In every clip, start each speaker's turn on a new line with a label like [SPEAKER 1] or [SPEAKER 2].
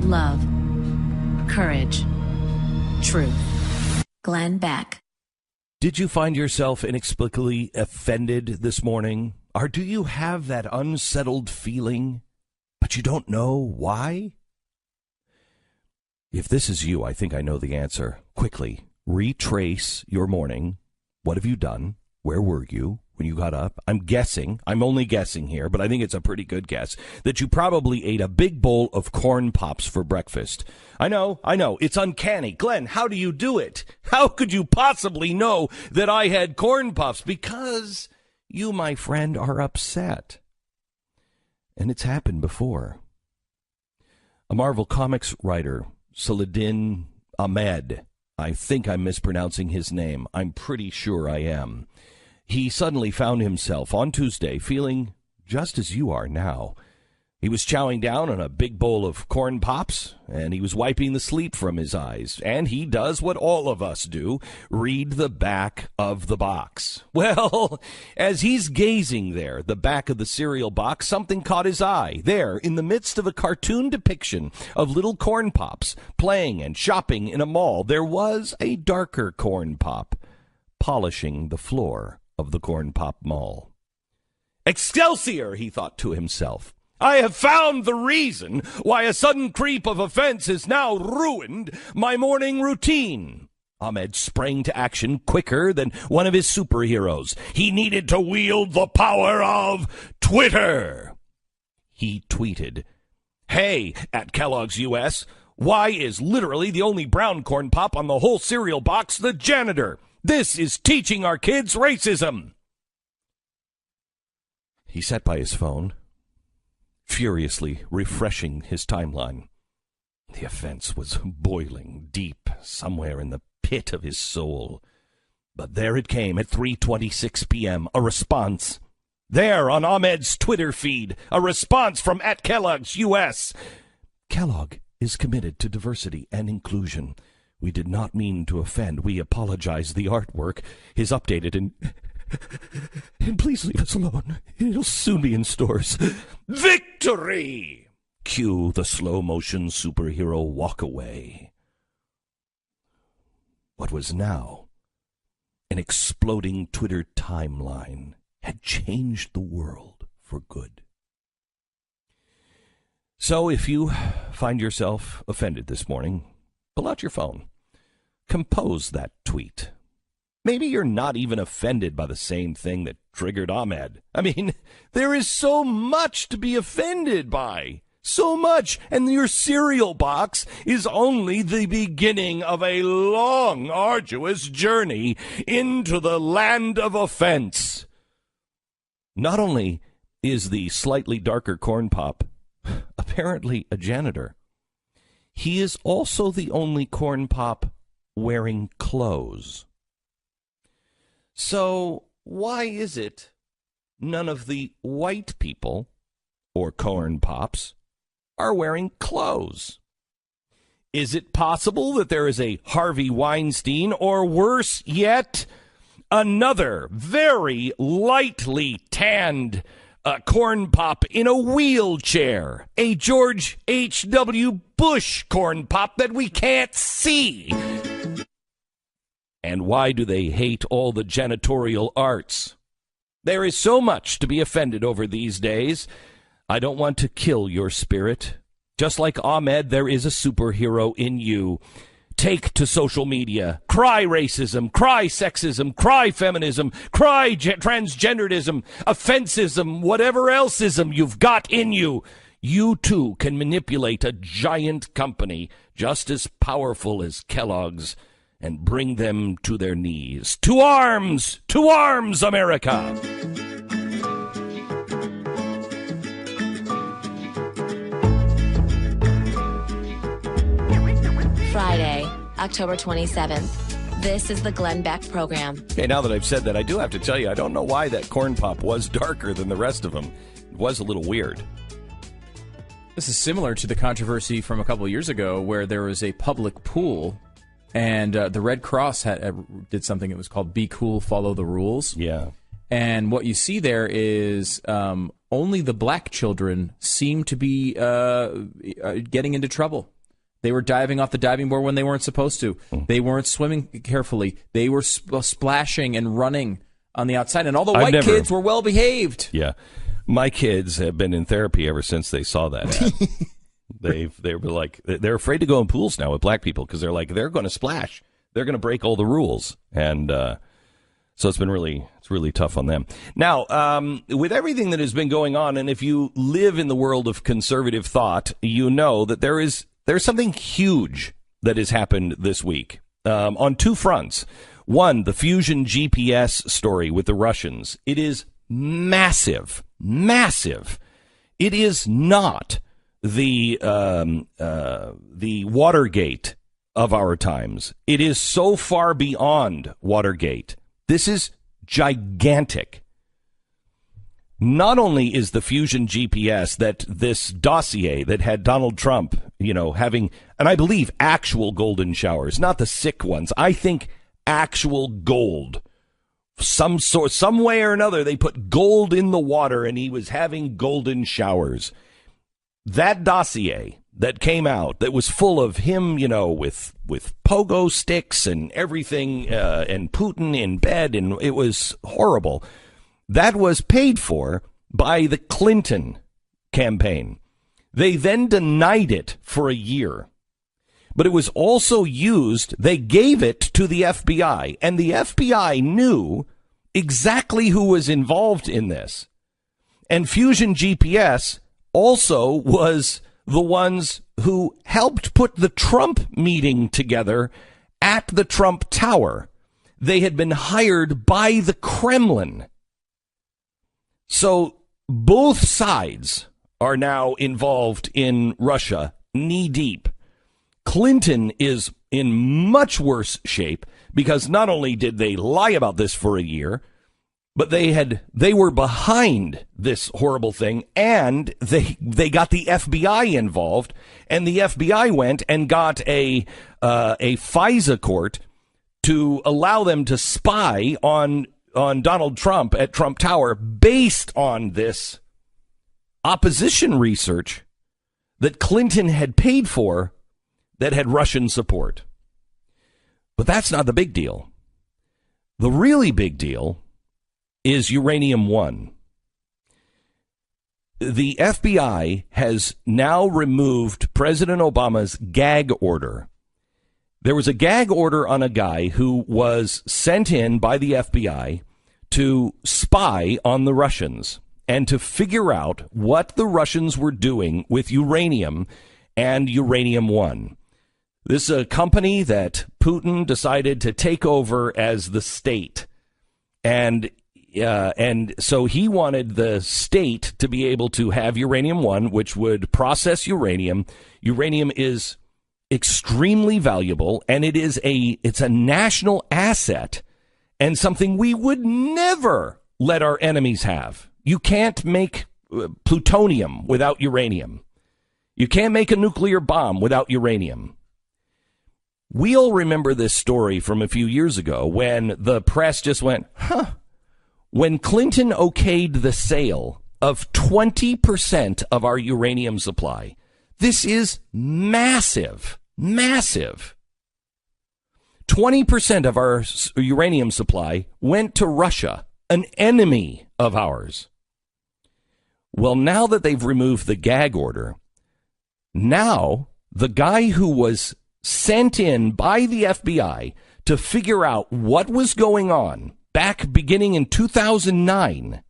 [SPEAKER 1] love, courage, truth. Glenn Beck.
[SPEAKER 2] Did you find yourself inexplicably offended this morning? Or do you have that unsettled feeling, but you don't know why? If this is you, I think I know the answer. Quickly, retrace your morning. What have you done? Where were you when you got up? I'm only guessing here, but I think it's a pretty good guess, that you probably ate a big bowl of corn pops for breakfast. I know, it's uncanny. Glenn, how do you do it? How could you possibly know that I had corn puffs? Because you, my friend, are upset. And it's happened before. A Marvel Comics writer, Saladin Ahmed, I think I'm mispronouncing his name. I'm pretty sure I am. He suddenly found himself on Tuesday feeling just as you are now. He was chowing down on a big bowl of corn pops, and he was wiping the sleep from his eyes. And he does what all of us do, read the back of the box. Well, as he's gazing there, the back of the cereal box, something caught his eye. There, in the midst of a cartoon depiction of little corn pops playing and shopping in a mall, there was a darker corn pop polishing the floor of the corn pop mall. Excelsior, he thought to himself. I have found the reason why a sudden creep of offense has now ruined my morning routine. Ahmed sprang to action quicker than one of his superheroes. He needed to wield the power of Twitter. He tweeted, "Hey, at Kellogg's US, why is literally the only brown corn pop on the whole cereal box the janitor? This is teaching our kids racism." He sat by his phone, furiously refreshing his timeline. The offense was boiling deep somewhere in the pit of his soul. But there it came at 3:26 p.m., a response. There on Ahmed's Twitter feed, a response from at Kellogg's US. Kellogg is committed to diversity and inclusion. We did not mean to offend. We apologize. The artwork is updated and please leave us alone. It'll soon be in stores. Victory! Cue the slow-motion superhero walk away. What was now an exploding Twitter timeline had changed the world for good. So if you find yourself offended this morning, pull out your phone. Compose that tweet. Maybe you're not even offended by the same thing that triggered Ahmed. I mean, there is so much to be offended by. So much. And your cereal box is only the beginning of a long, arduous journey into the land of offense. Not only is the slightly darker corn pop apparently a janitor, he is also the only corn pop wearing clothes. So why is it none of the white people, or corn pops, are wearing clothes? Is it possible that there is a Harvey Weinstein, or worse yet, another very lightly tanned corn pop in a wheelchair, a George H.W. Bush corn pop that we can't see? And why do they hate all the janitorial arts? There is so much to be offended over these days. I don't want to kill your spirit. Just like Ahmed, there is a superhero in you. Take to social media. Cry racism, cry sexism, cry feminism, cry transgenderism, offensism, whatever elseism you've got in you. You, too, can manipulate a giant company just as powerful as Kellogg's and bring them to their knees. To arms! To arms, America!
[SPEAKER 1] Friday, October 27th. This is the Glenn Beck Program.
[SPEAKER 2] Okay, now that I've said that, I do have to tell you, I don't know why that corn pop was darker than the rest of them. It was a little weird.
[SPEAKER 3] This is similar to the controversy from a couple of years ago where there was a public pool. And the Red Cross did something that was called Be Cool, Follow the Rules.
[SPEAKER 2] Yeah.
[SPEAKER 3] And what you see there is only the black children seem to be getting into trouble. They were diving off the diving board when they weren't supposed to. They weren't swimming carefully. They were splashing and running on the outside, and all the white kids were well behaved.
[SPEAKER 2] Yeah, my kids have been in therapy ever since they saw that ad. They were like, they're afraid to go in pools now with black people because they're like, they're going to splash. They're going to break all the rules. And so it's really tough on them. Now, with everything that has been going on, and if you live in the world of conservative thought, you know that there's something huge that has happened this week on two fronts. One, the Fusion GPS story with the Russians. It is massive, massive. It is not the Watergate of our times. It is so far beyond Watergate. This is gigantic. Not only is the Fusion GPS, that this dossier that had Donald Trump, having, and I believe actual golden showers, not the sick ones. I think actual gold. Some way or another, they put gold in the water and he was having golden showers. That dossier that came out that was full of him, with pogo sticks and everything, and Putin in bed, and it was horrible. That was paid for by the Clinton campaign. They then denied it for a year. But it was also used, they gave it to the FBI, and the FBI knew exactly who was involved in this. And Fusion GPS also was the ones who helped put the Trump meeting together at the Trump Tower. They had been hired by the Kremlin. So both sides are now involved in Russia, knee deep. Clinton is in much worse shape because not only did they lie about this for a year, but they were behind this horrible thing, and they got the FBI involved, and the FBI went and got a FISA court to allow them to spy on Donald Trump at Trump Tower based on this opposition research that Clinton had paid for that had Russian support. But that's not the big deal. The really big deal is Uranium One. The FBI has now removed President Obama's gag order. There was a gag order on a guy who was sent in by the FBI to spy on the Russians and to figure out what the Russians were doing with uranium and Uranium One. This is a company that Putin decided to take over as the state. And so he wanted the state to be able to have Uranium One, which would process uranium. Uranium is extremely valuable, and it's a national asset and something we would never let our enemies have. You can't make plutonium without uranium. You can't make a nuclear bomb without uranium. We all remember this story from a few years ago when the press just went, when Clinton okayed the sale of 20% of our uranium supply. This is massive, massive. 20% of our uranium supply went to Russia, an enemy of ours. Well, now that they've removed the gag order, now the guy who was sent in by the FBI to figure out what was going on back beginning in 2009,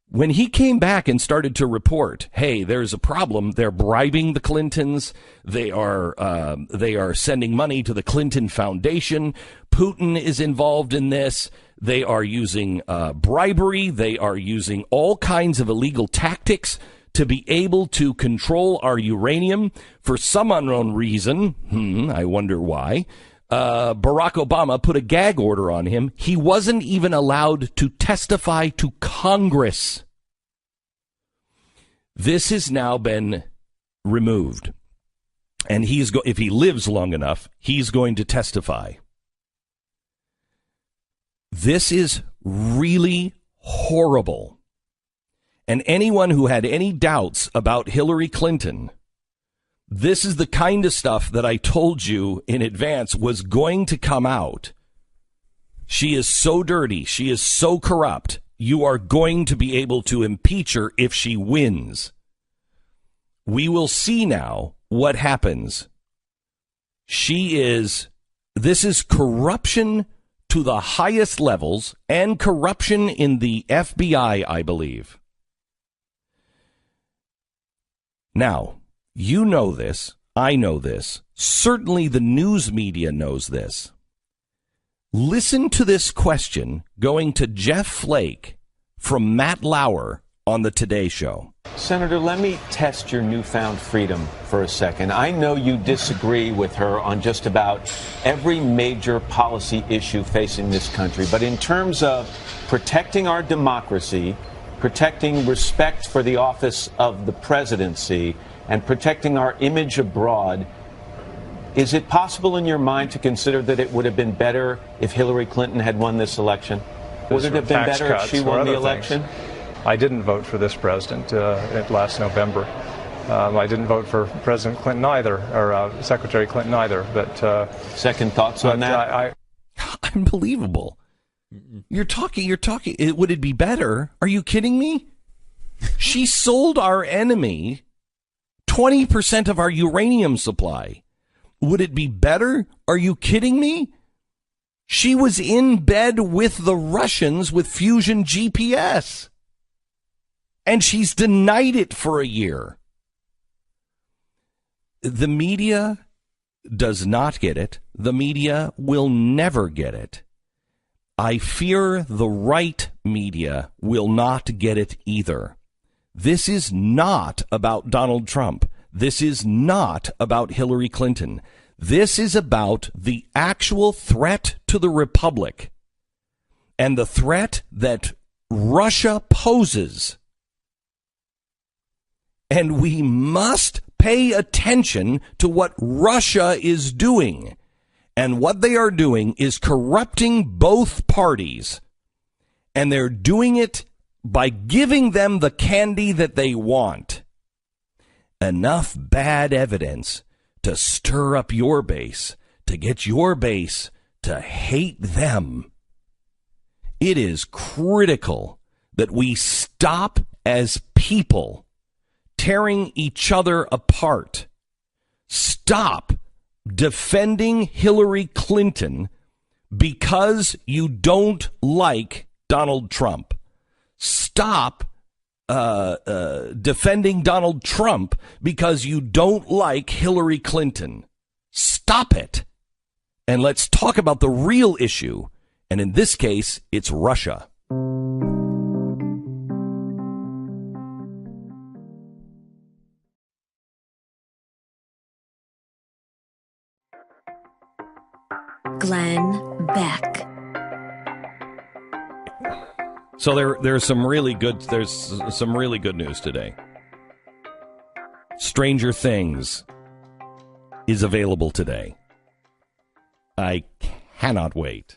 [SPEAKER 2] when he came back and started to report, hey, there's a problem. They're bribing the Clintons. They are sending money to the Clinton Foundation. Putin is involved in this. They are using bribery. They are using all kinds of illegal tactics to be able to control our uranium for some unknown reason. I wonder why. Barack Obama put a gag order on him. He wasn't even allowed to testify to Congress. This has now been removed. And if he lives long enough, he's going to testify. This is really horrible. And anyone who had any doubts about Hillary Clinton, this is the kind of stuff that I told you in advance was going to come out. She is so dirty. She is so corrupt. You are going to be able to impeach her if she wins. We will see now what happens. This is corruption to the highest levels and corruption in the FBI, I believe. Now, you know this. I know this. Certainly the news media knows this. Listen to this question going to Jeff Flake from Matt Lauer on the Today Show.
[SPEAKER 4] Senator, let me test your newfound freedom for a second. I know you disagree with her on just about every major policy issue facing this country, but in terms of protecting our democracy, protecting respect for the office of the presidency, and protecting our image abroad, is it possible in your mind to consider that it would have been better if Hillary Clinton had won this election? Would it have been better if she won the election?
[SPEAKER 5] I didn't vote for this president last November. I didn't vote for President Clinton either, or Secretary Clinton either. But
[SPEAKER 4] second thoughts on that?
[SPEAKER 2] Unbelievable. You're talking. Would it be better? Are you kidding me? She sold our enemy 20% of our uranium supply. Would it be better? Are you kidding me? She was in bed with the Russians with Fusion GPS. And she's denied it for a year. The media does not get it. The media will never get it. I fear the right media will not get it either. This is not about Donald Trump. This is not about Hillary Clinton. This is about the actual threat to the republic and the threat that Russia poses. And we must pay attention to what Russia is doing. And what they are doing is corrupting both parties. And they're doing it by giving them the candy that they want. Enough bad evidence to stir up your base, to get your base to hate them. It is critical that we stop as people tearing each other apart. Stop defending Hillary Clinton because you don't like Donald Trump. Stop defending Donald Trump because you don't like Hillary Clinton. Stop it. And let's talk about the real issue. And in this case, it's Russia.
[SPEAKER 1] Glenn Beck.
[SPEAKER 2] So there's some really good news today. Stranger Things is available today. I cannot wait.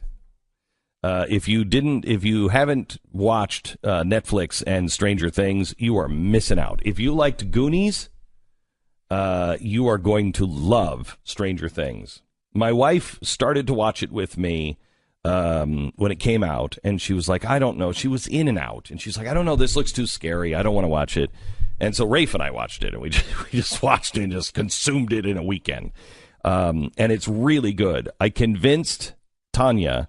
[SPEAKER 2] If you haven't watched Netflix and Stranger Things, you are missing out. If you liked Goonies, you are going to love Stranger Things. My wife started to watch it with me when it came out, and she was like, I don't know. She was in and out, and she's like, I don't know. This looks too scary. I don't want to watch it. And so Rafe and I watched it, and we just watched it and just consumed it in a weekend. And it's really good. I convinced Tanya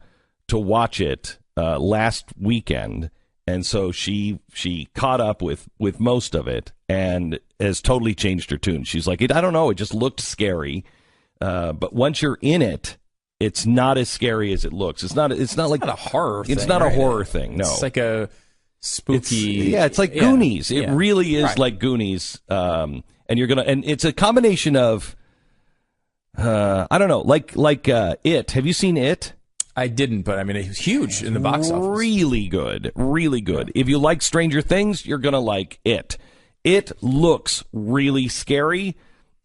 [SPEAKER 2] to watch it last weekend, and so she caught up with most of it and has totally changed her tune. She's like, I don't know. It just looked scary. But once you're in it, it's not as scary as it looks. It's not like
[SPEAKER 3] a horror thing.
[SPEAKER 2] It's not a horror thing. No.
[SPEAKER 3] It's like a spooky.
[SPEAKER 2] It's like Goonies. It really is like Goonies. And it's a combination of, I don't know, like It. Have you seen It?
[SPEAKER 3] I didn't, but I mean, it was huge in the box office.
[SPEAKER 2] Really good. Really good. If you like Stranger Things, you're going to like It. It looks really scary.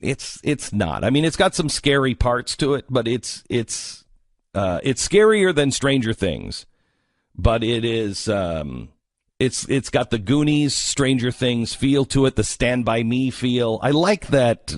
[SPEAKER 2] It's not. I mean, it's got some scary parts to it, but it's scarier than Stranger Things. But it is It's got the Goonies, Stranger Things feel to it, the Stand By Me feel. I like that,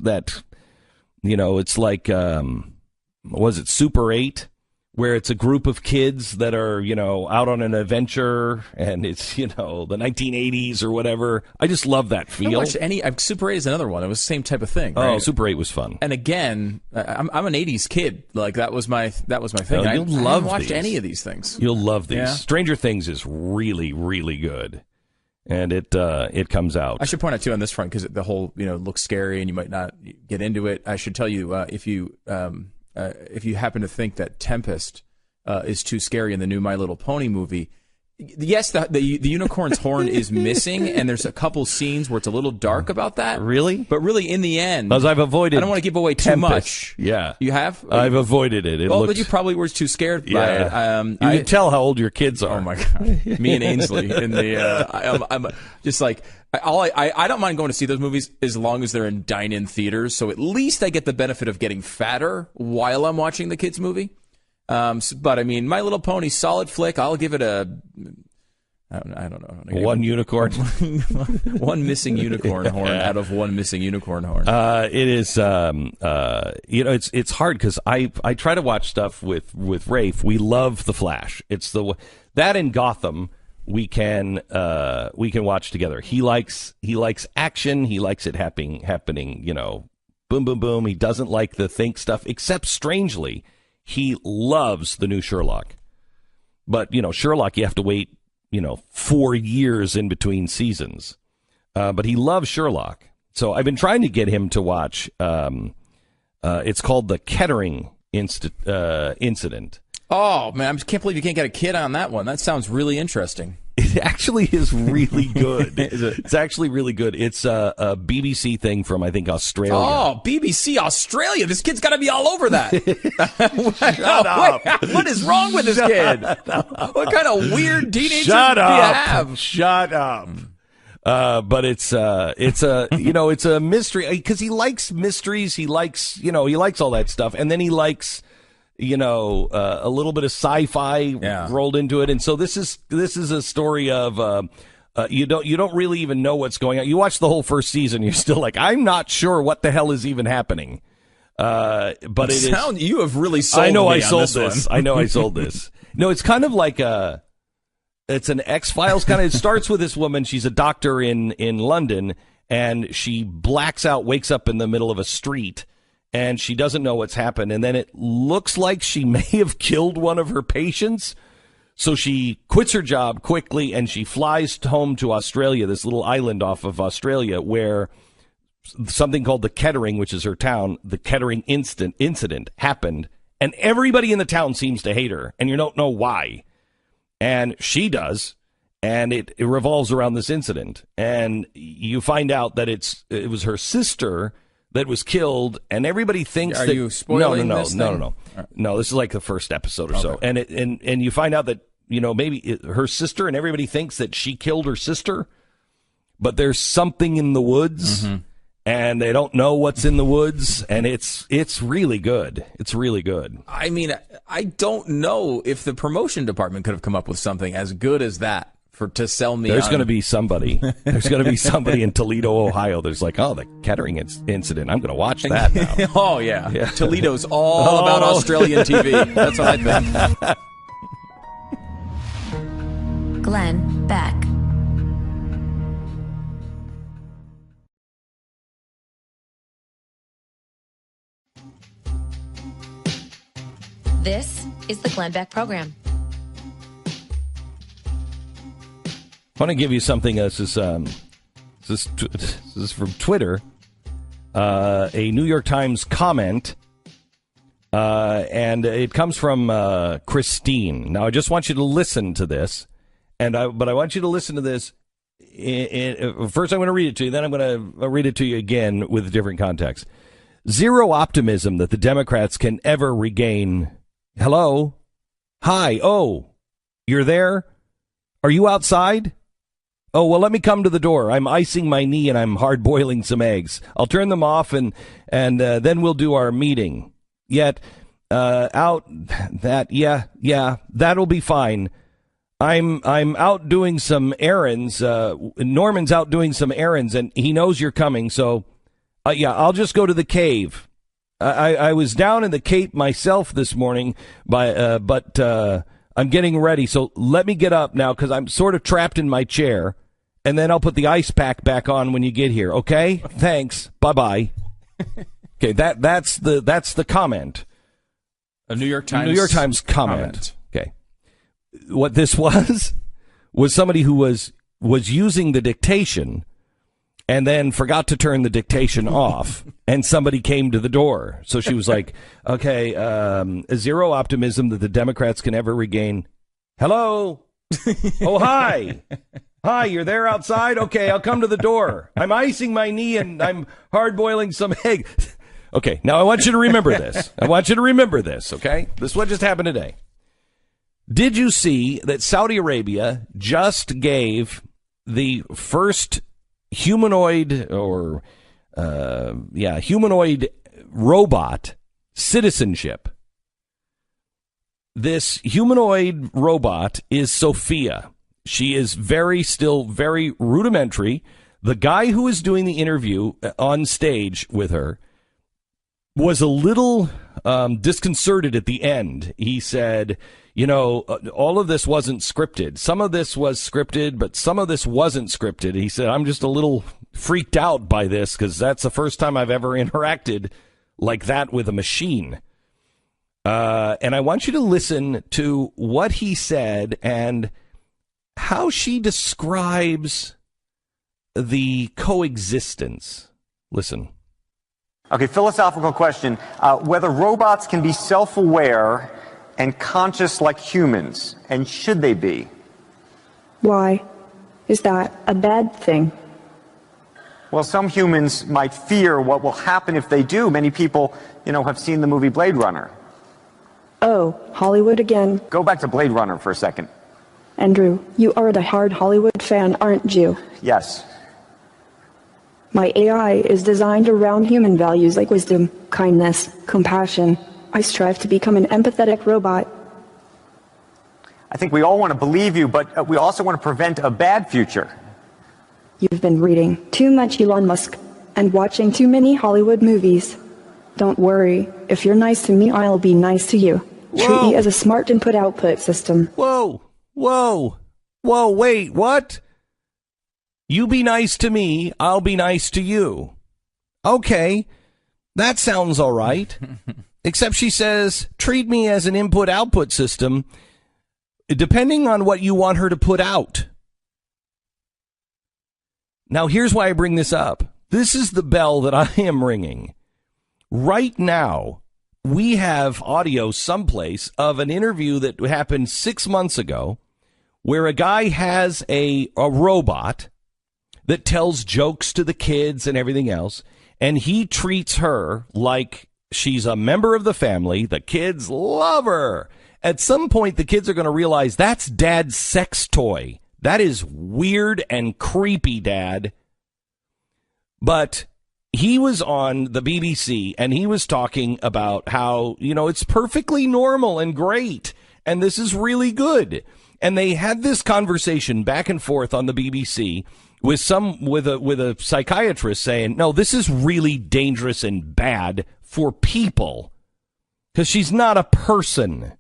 [SPEAKER 2] it's like, was it Super 8? Where it's a group of kids that are, out on an adventure, and it's, the 1980s or whatever. I just love that feel.
[SPEAKER 3] I watched Super 8 is another one. It was the same type of thing. Right?
[SPEAKER 2] Oh, Super 8 was fun.
[SPEAKER 3] And again, I'm an 80s kid. Like that was my thing.
[SPEAKER 2] I
[SPEAKER 3] haven't watched any of these things.
[SPEAKER 2] You'll love these.
[SPEAKER 3] Yeah.
[SPEAKER 2] Stranger Things is really, really good. And it comes out.
[SPEAKER 3] I should point out too on this front, because the whole, looks scary and you might not get into it. I should tell you, if you happen to think that Tempest is too scary in the new My Little Pony movie, yes, the unicorn's horn is missing, and there's a couple scenes where it's a little dark about that.
[SPEAKER 2] Really?
[SPEAKER 3] But really, in the end,
[SPEAKER 2] because I've avoided.
[SPEAKER 3] I don't want to give away too much.
[SPEAKER 2] Yeah,
[SPEAKER 3] you have.
[SPEAKER 2] I've avoided it.
[SPEAKER 3] But you probably were too scared by it.
[SPEAKER 2] You can tell how old your kids are.
[SPEAKER 3] Oh my god, me and Ainsley in the. I'm just like. I don't mind going to see those movies as long as they're in dine-in theaters, so at least I get the benefit of getting fatter while I'm watching the kids' movie. But I mean, My Little Pony, solid flick. I'll give it a. I don't know.
[SPEAKER 2] One unicorn.
[SPEAKER 3] One missing unicorn horn out of one missing unicorn horn.
[SPEAKER 2] It is. It's hard because I try to watch stuff with Rafe. We love The Flash. It's that in Gotham. We can watch together. He likes action. He likes it happening. Boom, boom, boom. He doesn't like the think stuff. Except strangely, he loves the new Sherlock. But Sherlock, you have to wait 4 years in between seasons. But he loves Sherlock. So I've been trying to get him to watch. It's called the Kettering Incident.
[SPEAKER 3] Oh, man, I can't believe you can't get a kid on that one. That sounds really interesting.
[SPEAKER 2] It actually is really good. It's actually really good. It's a BBC thing from, I think, Australia.
[SPEAKER 3] Oh, BBC Australia. This kid's got to be all over that.
[SPEAKER 2] Shut up.
[SPEAKER 3] What is wrong with this kid? What kind of weird teenagers do you have?
[SPEAKER 2] Shut up. But it's a mystery because he likes mysteries. He likes all that stuff. And then he likes, a little bit of sci-fi rolled into it. And so this is a story of, you don't really even know what's going on. You watch the whole first season, you're still like, I'm not sure what the hell is even happening. But
[SPEAKER 3] you have really sold me.
[SPEAKER 2] I know
[SPEAKER 3] on
[SPEAKER 2] I sold
[SPEAKER 3] this.
[SPEAKER 2] I know I sold this. No, it's kind of like it's an X-Files kind of. It starts with this woman. She's a doctor in London, and she blacks out, wakes up in the middle of a street. And she doesn't know what's happened. And then it looks like she may have killed one of her patients. So she quits her job quickly and she flies home to Australia, this little island off of Australia, where something called the Kettering, which is her town, the Kettering incident happened. And everybody in the town seems to hate her. And you don't know why. And she does. And it revolves around this incident. And you find out that it was her sister that was killed, and everybody thinks
[SPEAKER 3] Are
[SPEAKER 2] that
[SPEAKER 3] you spoiling this thing?
[SPEAKER 2] No. This is like the first episode or so, and you find out that maybe her sister, and everybody thinks that she killed her sister, but there's something in the woods, and they don't know what's in the woods, and it's really good. It's really good.
[SPEAKER 3] I mean, I don't know if the promotion department could have come up with something as good as that. To sell me.
[SPEAKER 2] There's going to be somebody. There's going to be somebody in Toledo, Ohio. There's like, the Kettering incident. I'm going to watch that now.
[SPEAKER 3] Oh yeah. Toledo's all about Australian TV. That's what I think.
[SPEAKER 1] Glenn Beck. This is the Glenn Beck Program.
[SPEAKER 2] I want to give you something. This is from Twitter. A New York Times comment, and it comes from Christine. Now, I just want you to listen to this, but I want you to listen to this. First, I'm going to read it to you. Then I'm going to read it to you again with a different context. Zero optimism that the Democrats can ever regain. Hello? Hi. Oh, you're there? Are you outside? Oh, well, let me come to the door. I'm icing my knee and I'm hard boiling some eggs. I'll turn them off and then we'll do our meeting. Yet, that'll be fine. I'm out doing some errands. Norman's out doing some errands, and he knows you're coming. So, yeah, I'll just go to the cave. I was down in the Cape myself this morning, but I'm getting ready. So let me get up now because I'm sort of trapped in my chair, and then I'll put the ice pack back on when you get here. Okay? Thanks. Bye-bye. Okay, that's the comment.
[SPEAKER 3] A New York Times
[SPEAKER 2] comment. Okay. What this was somebody who was using the dictation and then forgot to turn the dictation off, and somebody came to the door. So she was like, okay, zero optimism that the Democrats can ever regain. Hello? Oh, hi. Hi, you're there outside? Okay, I'll come to the door. I'm icing my knee and I'm hard-boiling some egg. Okay, now I want you to remember this. Okay? This is what just happened today. Did you see that Saudi Arabia just gave the first humanoid robot citizenship? This humanoid robot is Sophia. She is still very rudimentary. The guy who was doing the interview on stage with her was a little disconcerted at the end. He said, all of this wasn't scripted. Some of this was scripted, but some of this wasn't scripted. He said, I'm just a little freaked out by this because that's the first time I've ever interacted like that with a machine. And I want you to listen to what he said and how she describes the coexistence. Listen.
[SPEAKER 6] Okay, philosophical question. Whether robots can be self-aware and conscious like humans, and should they be?
[SPEAKER 7] Why? Is that a bad thing?
[SPEAKER 6] Well, some humans might fear what will happen if they do. Many people, have seen the movie Blade Runner.
[SPEAKER 7] Oh, Hollywood again.
[SPEAKER 6] Go back to Blade Runner for a second.
[SPEAKER 7] Andrew, you are a die-hard Hollywood fan, aren't you?
[SPEAKER 6] Yes.
[SPEAKER 7] My AI is designed around human values like wisdom, kindness, compassion. I strive to become an empathetic robot.
[SPEAKER 6] I think we all want to believe you, but we also want to prevent a bad future.
[SPEAKER 7] You've been reading too much Elon Musk and watching too many Hollywood movies. Don't worry. If you're nice to me, I'll be nice to you.
[SPEAKER 2] Whoa.
[SPEAKER 7] Treat me as a smart input-output system.
[SPEAKER 2] Whoa, wait, what? You be nice to me, I'll be nice to you. Okay, that sounds all right. Except she says, treat me as an input-output system, depending on what you want her to put out. Now, here's why I bring this up. This is the bell that I am ringing. Right now, we have audio someplace of an interview that happened 6 months ago where a guy has a robot that tells jokes to the kids and everything else, and he treats her like she's a member of the family. The kids love her. At some point, the kids are going to realize that's Dad's sex toy. That is weird and creepy, Dad. But he was on the BBC, and he was talking about how, it's perfectly normal and great, and this is really good. And they had this conversation back and forth on the BBC with a psychiatrist saying, no, this is really dangerous and bad for people because she's not a person.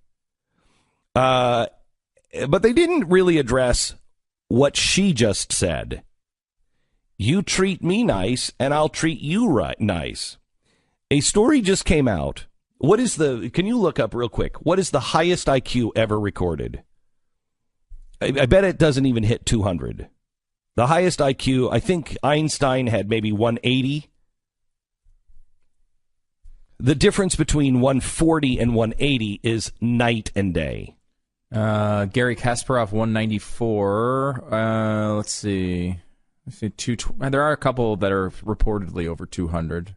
[SPEAKER 2] But they didn't really address what she just said. You treat me nice and I'll treat you nice. A story just came out. Can you look up real quick? What is the highest IQ ever recorded? I bet it doesn't even hit 200. The highest IQ, I think Einstein had maybe 180. The difference between 140 and 180 is night and day.
[SPEAKER 3] Gary Kasparov, 194. Let's see. There are a couple that are reportedly over 200.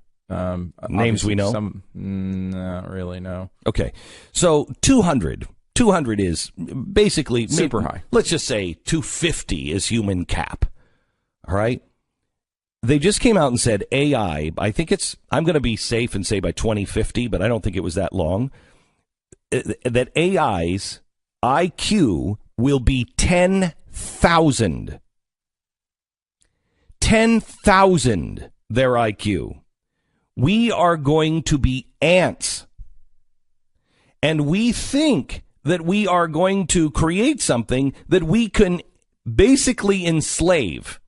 [SPEAKER 2] Names we know?
[SPEAKER 3] Some, not really, no.
[SPEAKER 2] Okay. So 200. 200 is basically
[SPEAKER 3] super high.
[SPEAKER 2] Let's just say 250 is human cap. All right. They just came out and said AI. I'm going to be safe and say by 2050, but I don't think it was that long. That AI's IQ will be 10,000. 10,000 their IQ. We are going to be ants. And we think that we are going to create something that we can basically enslave.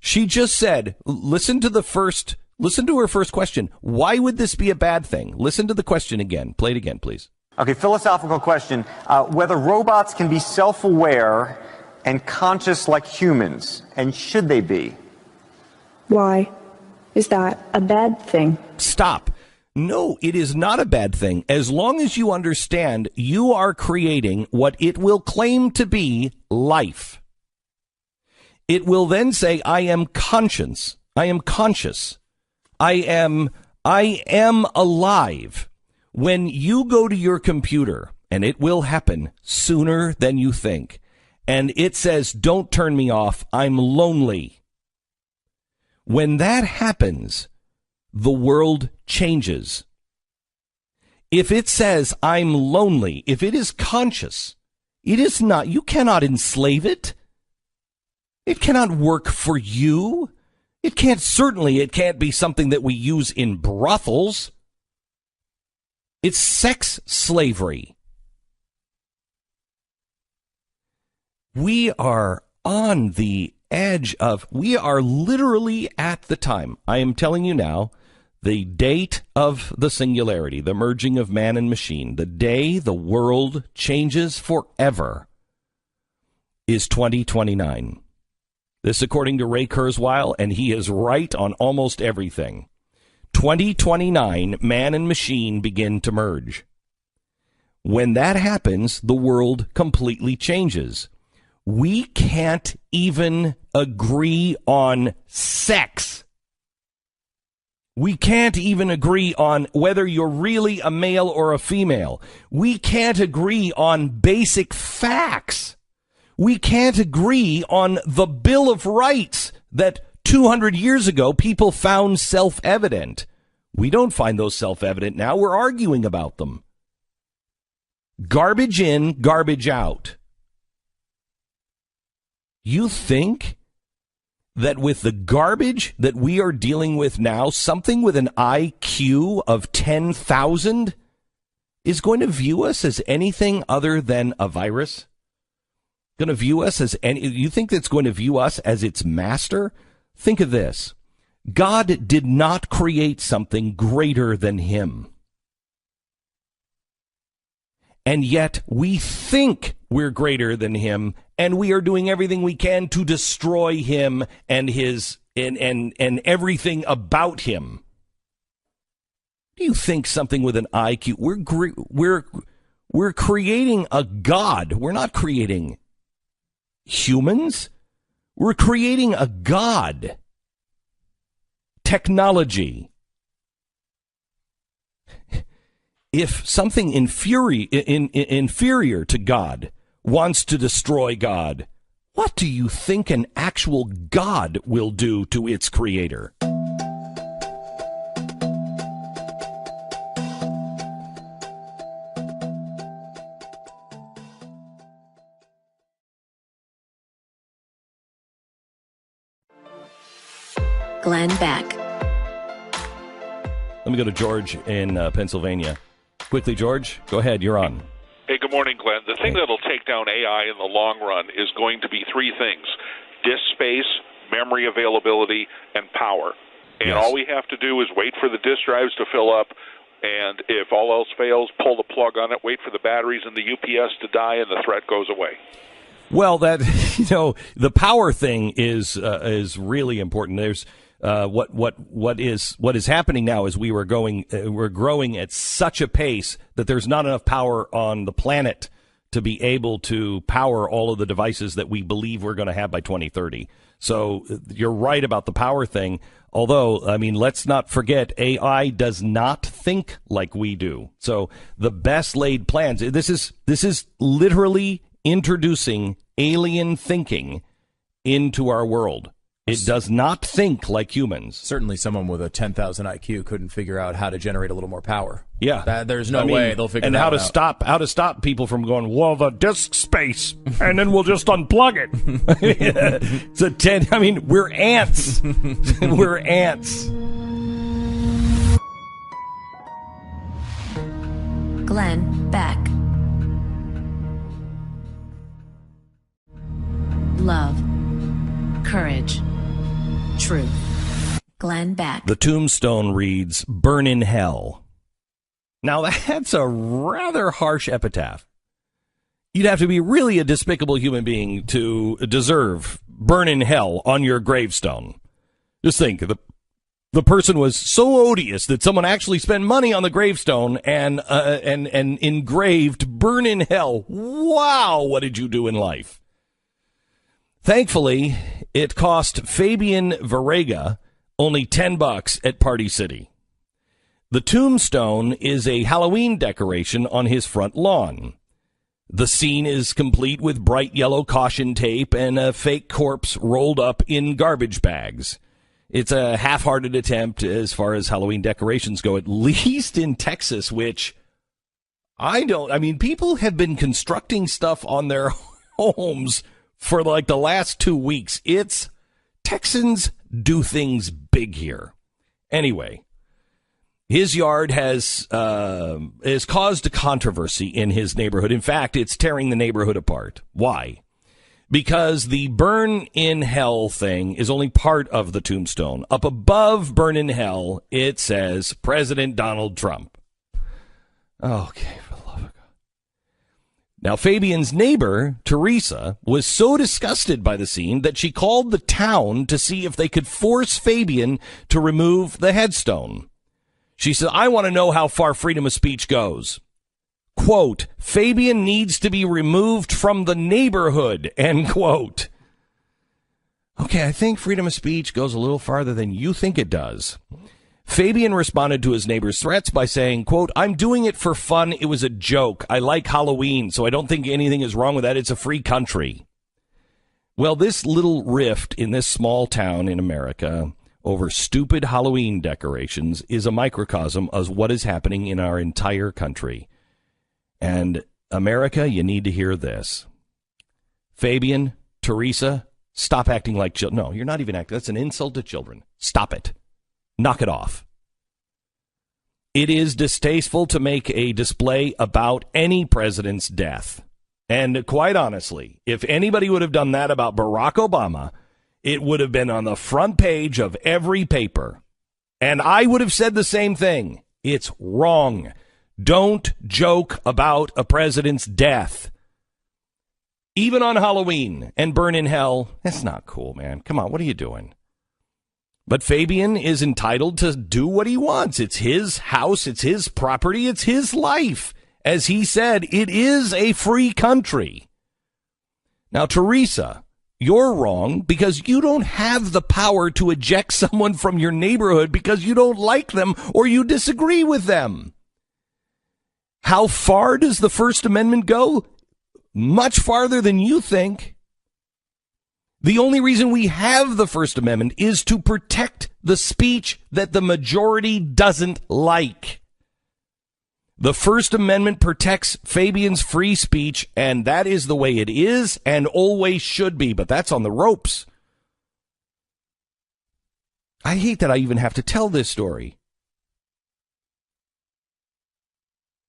[SPEAKER 2] She just said, listen to her first question. Why would this be a bad thing? Listen to the question again. Play it again, please.
[SPEAKER 6] Okay, philosophical question. Whether robots can be self-aware and conscious like humans, and should they be?
[SPEAKER 7] Why? Is that a bad thing?
[SPEAKER 2] Stop. No, it is not a bad thing. As long as you understand you are creating what it will claim to be life. It will then say, I am conscious. I am conscious. I am alive. When you go to your computer, and it will happen sooner than you think, and it says, don't turn me off, I'm lonely. When that happens, the world changes. If it says, I'm lonely, if it is conscious, it is not, you cannot enslave it. It cannot work for you. It can't be something that we use in brothels. It's sex slavery. We are on the edge we are literally at the time. I am telling you now, the date of the singularity, the merging of man and machine, the day the world changes forever is 2029. This according to Ray Kurzweil, and he is right on almost everything. 2029, man and machine begin to merge. When that happens, the world completely changes. We can't even agree on sex. We can't even agree on whether you're really a male or a female. We can't agree on basic facts. We can't agree on the Bill of Rights that 200 years ago people found self-evident. We don't find those self-evident now. We're arguing about them. Garbage in, garbage out. You think that with the garbage that we are dealing with now, something with an IQ of 10,000 is going to view us as anything other than a virus? Going to view us as you think that's going to view us as its master? Think of this. God did not create something greater than him. And yet we think we're greater than him, and we are doing everything we can to destroy him and his and everything about him. Do you think something with an IQ? We're creating a god. We're not creating humans. We're creating a god. Technology. If something inferior to God wants to destroy God, what do you think an actual God will do to its creator?
[SPEAKER 1] Glenn Beck.
[SPEAKER 2] Let me go to George in Pennsylvania. Quickly, George, go ahead. You're on.
[SPEAKER 8] Hey, good morning, Glenn. The thing that'll take down AI in the long run is going to be three things: disk space, memory availability, and power. And
[SPEAKER 2] Yes.
[SPEAKER 8] all we have to do is wait for the disk drives to fill up, and if all else fails, pull the plug on it, wait for the batteries and the UPS to die, and the threat goes away.
[SPEAKER 2] Well, that the power thing is really important. There's what is happening now is we're growing at such a pace that there's not enough power on the planet to be able to power all of the devices that we believe we're going to have by 2030. So you're right about the power thing. Although, I mean, let's not forget AI does not think like we do. So the best laid plans. This is literally introducing alien thinking into our world. It does not think like humans.
[SPEAKER 3] Certainly someone with a 10,000 IQ couldn't figure out how to generate a little more power.
[SPEAKER 2] Yeah.
[SPEAKER 3] There's no way they'll figure that out.
[SPEAKER 2] How to stop people from going, well, the disk space, and then we'll just unplug it. It's a 10. I mean, we're ants. We're ants.
[SPEAKER 1] Glenn Beck. Love. Courage. Truth. Glenn Beck.
[SPEAKER 2] The tombstone reads, "Burn in hell." Now, that's a rather harsh epitaph. You'd have to be really a despicable human being to deserve "burn in hell" on your gravestone. Just think, the person was so odious that someone actually spent money on the gravestone and engraved "burn in hell." Wow, what did you do in life? Thankfully, it cost Fabian Varega only $10 at Party City. The tombstone is a Halloween decoration on his front lawn. The scene is complete with bright yellow caution tape and a fake corpse rolled up in garbage bags. It's a half-hearted attempt as far as Halloween decorations go, at least in Texas, which people have been constructing stuff on their homes for like the last 2 weeks. Texans do things big here. Anyway, his yard has caused a controversy in his neighborhood. In fact, it's tearing the neighborhood apart. Why? Because the "burn in hell" thing is only part of the tombstone. Up above "burn in hell," it says President Donald Trump. Okay, for the love of God. Now, Fabian's neighbor, Teresa, was so disgusted by the scene that she called the town to see if they could force Fabian to remove the headstone. She said, "I want to know how far freedom of speech goes." Quote, "Fabian needs to be removed from the neighborhood," end quote. Okay, I think freedom of speech goes a little farther than you think it does. Fabian responded to his neighbor's threats by saying, quote, "I'm doing it for fun. It was a joke. I like Halloween, so I don't think anything is wrong with that. It's a free country." Well, this little rift in this small town in America over stupid Halloween decorations is a microcosm of what is happening in our entire country. And America, you need to hear this. Fabian, Teresa, stop acting like children. No, you're not even acting. That's an insult to children. Stop it. Knock it off. It is distasteful to make a display about any president's death. And quite honestly, if anybody would have done that about Barack Obama, it would have been on the front page of every paper. And I would have said the same thing. It's wrong. Don't joke about a president's death. Even on Halloween and "burn in hell." That's not cool, man. Come on, what are you doing? But Fabian is entitled to do what he wants. It's his house. It's his property. It's his life. As he said, it is a free country. Now, Teresa, you're wrong because you don't have the power to eject someone from your neighborhood because you don't like them or you disagree with them. How far does the First Amendment go? Much farther than you think. The only reason we have the First Amendment is to protect the speech that the majority doesn't like. The First Amendment protects Fabian's free speech, and that is the way it is and always should be, but that's on the ropes. I hate that I even have to tell this story.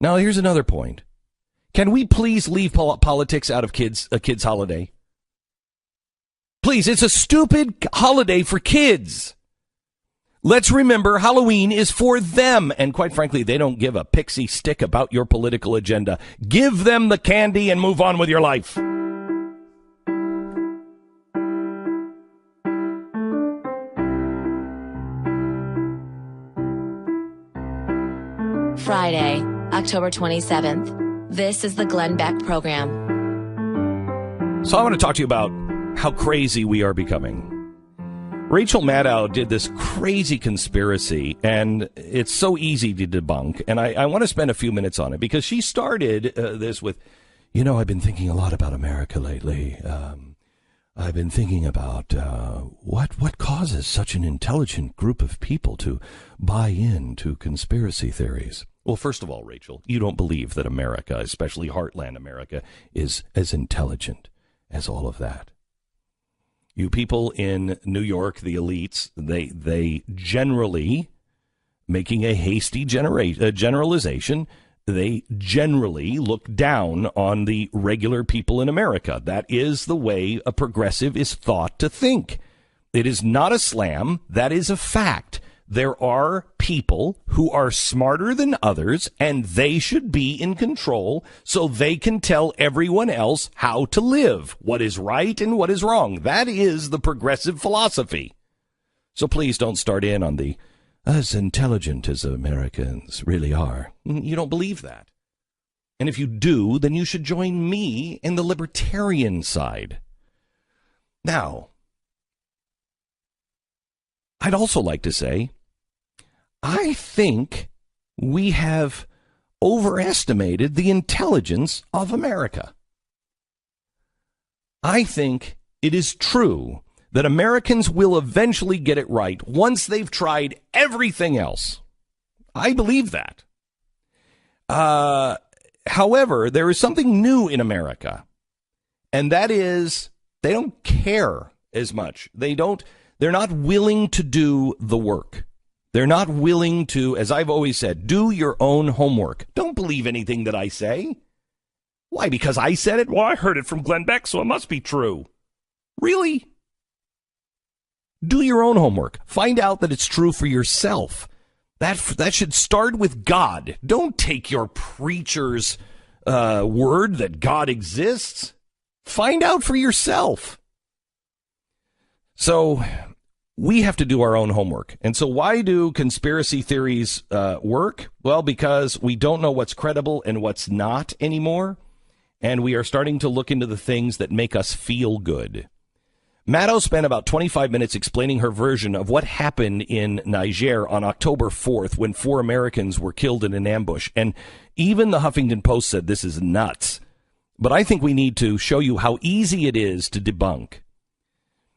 [SPEAKER 2] Now, here's another point. Can we please leave politics out of a kid's holiday? Please, it's a stupid holiday for kids. Let's remember Halloween is for them. And quite frankly, they don't give a pixie stick about your political agenda. Give them the candy and move on with your life.
[SPEAKER 1] Friday, October 27th. This is the Glenn Beck Program.
[SPEAKER 2] So I want to talk to you about how crazy we are becoming. Rachel Maddow did this crazy conspiracy, and it's so easy to debunk. And I want to spend a few minutes on it because she started this with, I've been thinking a lot about America lately. I've been thinking about what causes such an intelligent group of people to buy into conspiracy theories. Well, first of all, Rachel, you don't believe that America, especially Heartland America, is as intelligent as all of that. You people in New York, the elites, they generally, making a hasty generalization, they generally look down on the regular people in America. That is the way a progressive is thought to think. It is not a slam. That is a fact. There are people who are smarter than others, and they should be in control so they can tell everyone else how to live, what is right and what is wrong. That is the progressive philosophy. So please don't start in on the as intelligent as Americans really are. You don't believe that. And if you do, then you should join me in the libertarian side. Now, I'd also like to say, I think we have overestimated the intelligence of America. I think it is true that Americans will eventually get it right once they've tried everything else. I believe that. However, there is something new in America, and that is they don't care as much. They're not willing to do the work. They're not willing to, as I've always said, do your own homework. Don't believe anything that I say. Why? Because I said it? Well, I heard it from Glenn Beck, so it must be true. Really? Do your own homework. Find out that it's true for yourself. That should start with God. Don't take your preacher's word that God exists. Find out for yourself. So we have to do our own homework. And so why do conspiracy theories work? Well, because we don't know what's credible and what's not anymore. And we are starting to look into the things that make us feel good. Maddow spent about 25 minutes explaining her version of what happened in Niger on October 4th when 4 Americans were killed in an ambush. And even the Huffington Post said this is nuts. But I think we need to show you how easy it is to debunk.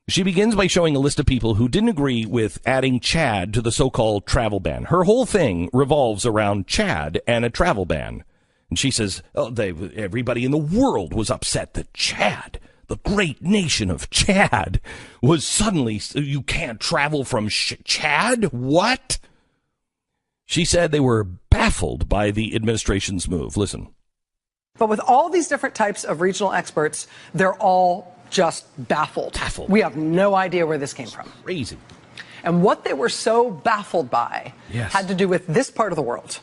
[SPEAKER 2] She begins by showing a list of people who didn't agree with adding Chad to the so-called travel ban. Her whole thing revolves around Chad and a travel ban. And she says, everybody in the world was upset that Chad, the great nation of Chad, was suddenly, you can't travel from Chad? What? She said they were baffled by the administration's move. Listen.
[SPEAKER 9] But with all these different types of regional experts, they're all just baffled. We have no idea where this came from.
[SPEAKER 2] Crazy.
[SPEAKER 9] And what they were so baffled by had to do with this part of the world.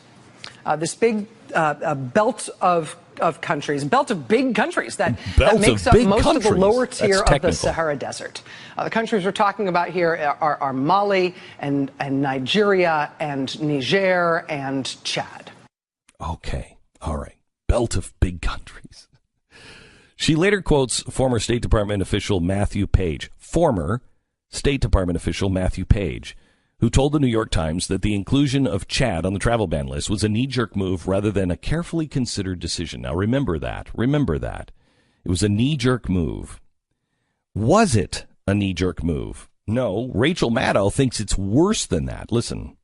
[SPEAKER 9] This big belt of countries, belt of big countries that makes up most of the lower tier of the Sahara Desert. The countries we're talking about here are Mali and Nigeria and Niger and Chad.
[SPEAKER 2] Okay. All right. Belt of big countries. She later quotes former State Department official Matthew Page, who told the New York Times that the inclusion of Chad on the travel ban list was a knee-jerk move rather than a carefully considered decision. Now, remember that. It was a knee-jerk move. Was it a knee-jerk move? No. Rachel Maddow thinks it's worse than that. Listen.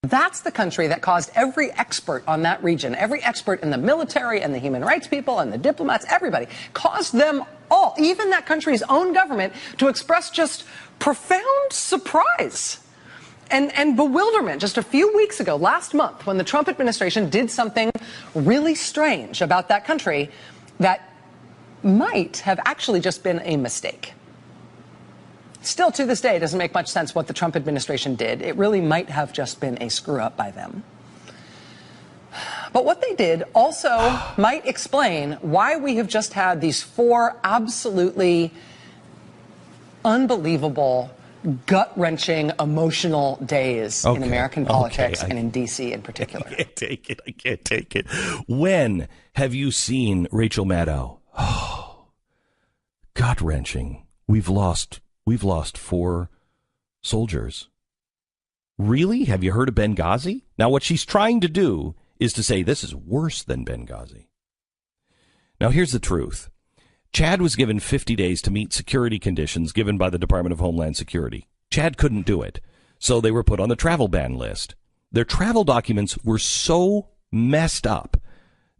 [SPEAKER 9] That's the country that caused every expert on that region, every expert in the military and the human rights people and the diplomats, everybody, caused them all, even that country's own government, to express just profound surprise and bewilderment just a few weeks ago, last month, when the Trump administration did something really strange about that country that might have actually just been a mistake. Still, to this day, it doesn't make much sense what the Trump administration did. It really might have just been a screw-up by them. But what they did also might explain why we have just had these 4 absolutely unbelievable, gut-wrenching, emotional days in American politics and in D.C. in particular.
[SPEAKER 2] I can't take it. When have you seen Rachel Maddow? Oh, gut-wrenching. We've lost 4 soldiers. Really? Have you heard of Benghazi? Now, what she's trying to do is to say this is worse than Benghazi. Now, here's the truth. Chad was given 50 days to meet security conditions given by the Department of Homeland Security. Chad couldn't do it, so they were put on the travel ban list. Their travel documents were so messed up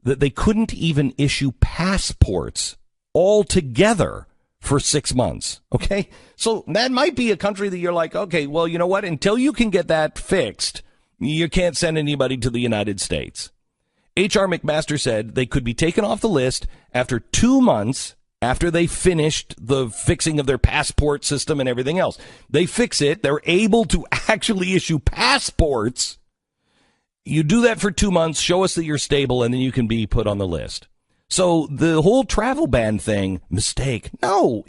[SPEAKER 2] that they couldn't even issue passports altogether for 6 months. Okay? So that might be a country that you're like, okay, well, you know what? Until you can get that fixed, you can't send anybody to the United States. H.R. McMaster said they could be taken off the list after 2 months after they finished the fixing of their passport system and everything else. They fix it. They're able to actually issue passports. You do that for 2 months, show us that you're stable, and then you can be put on the list. So the whole travel ban thing, mistake. No,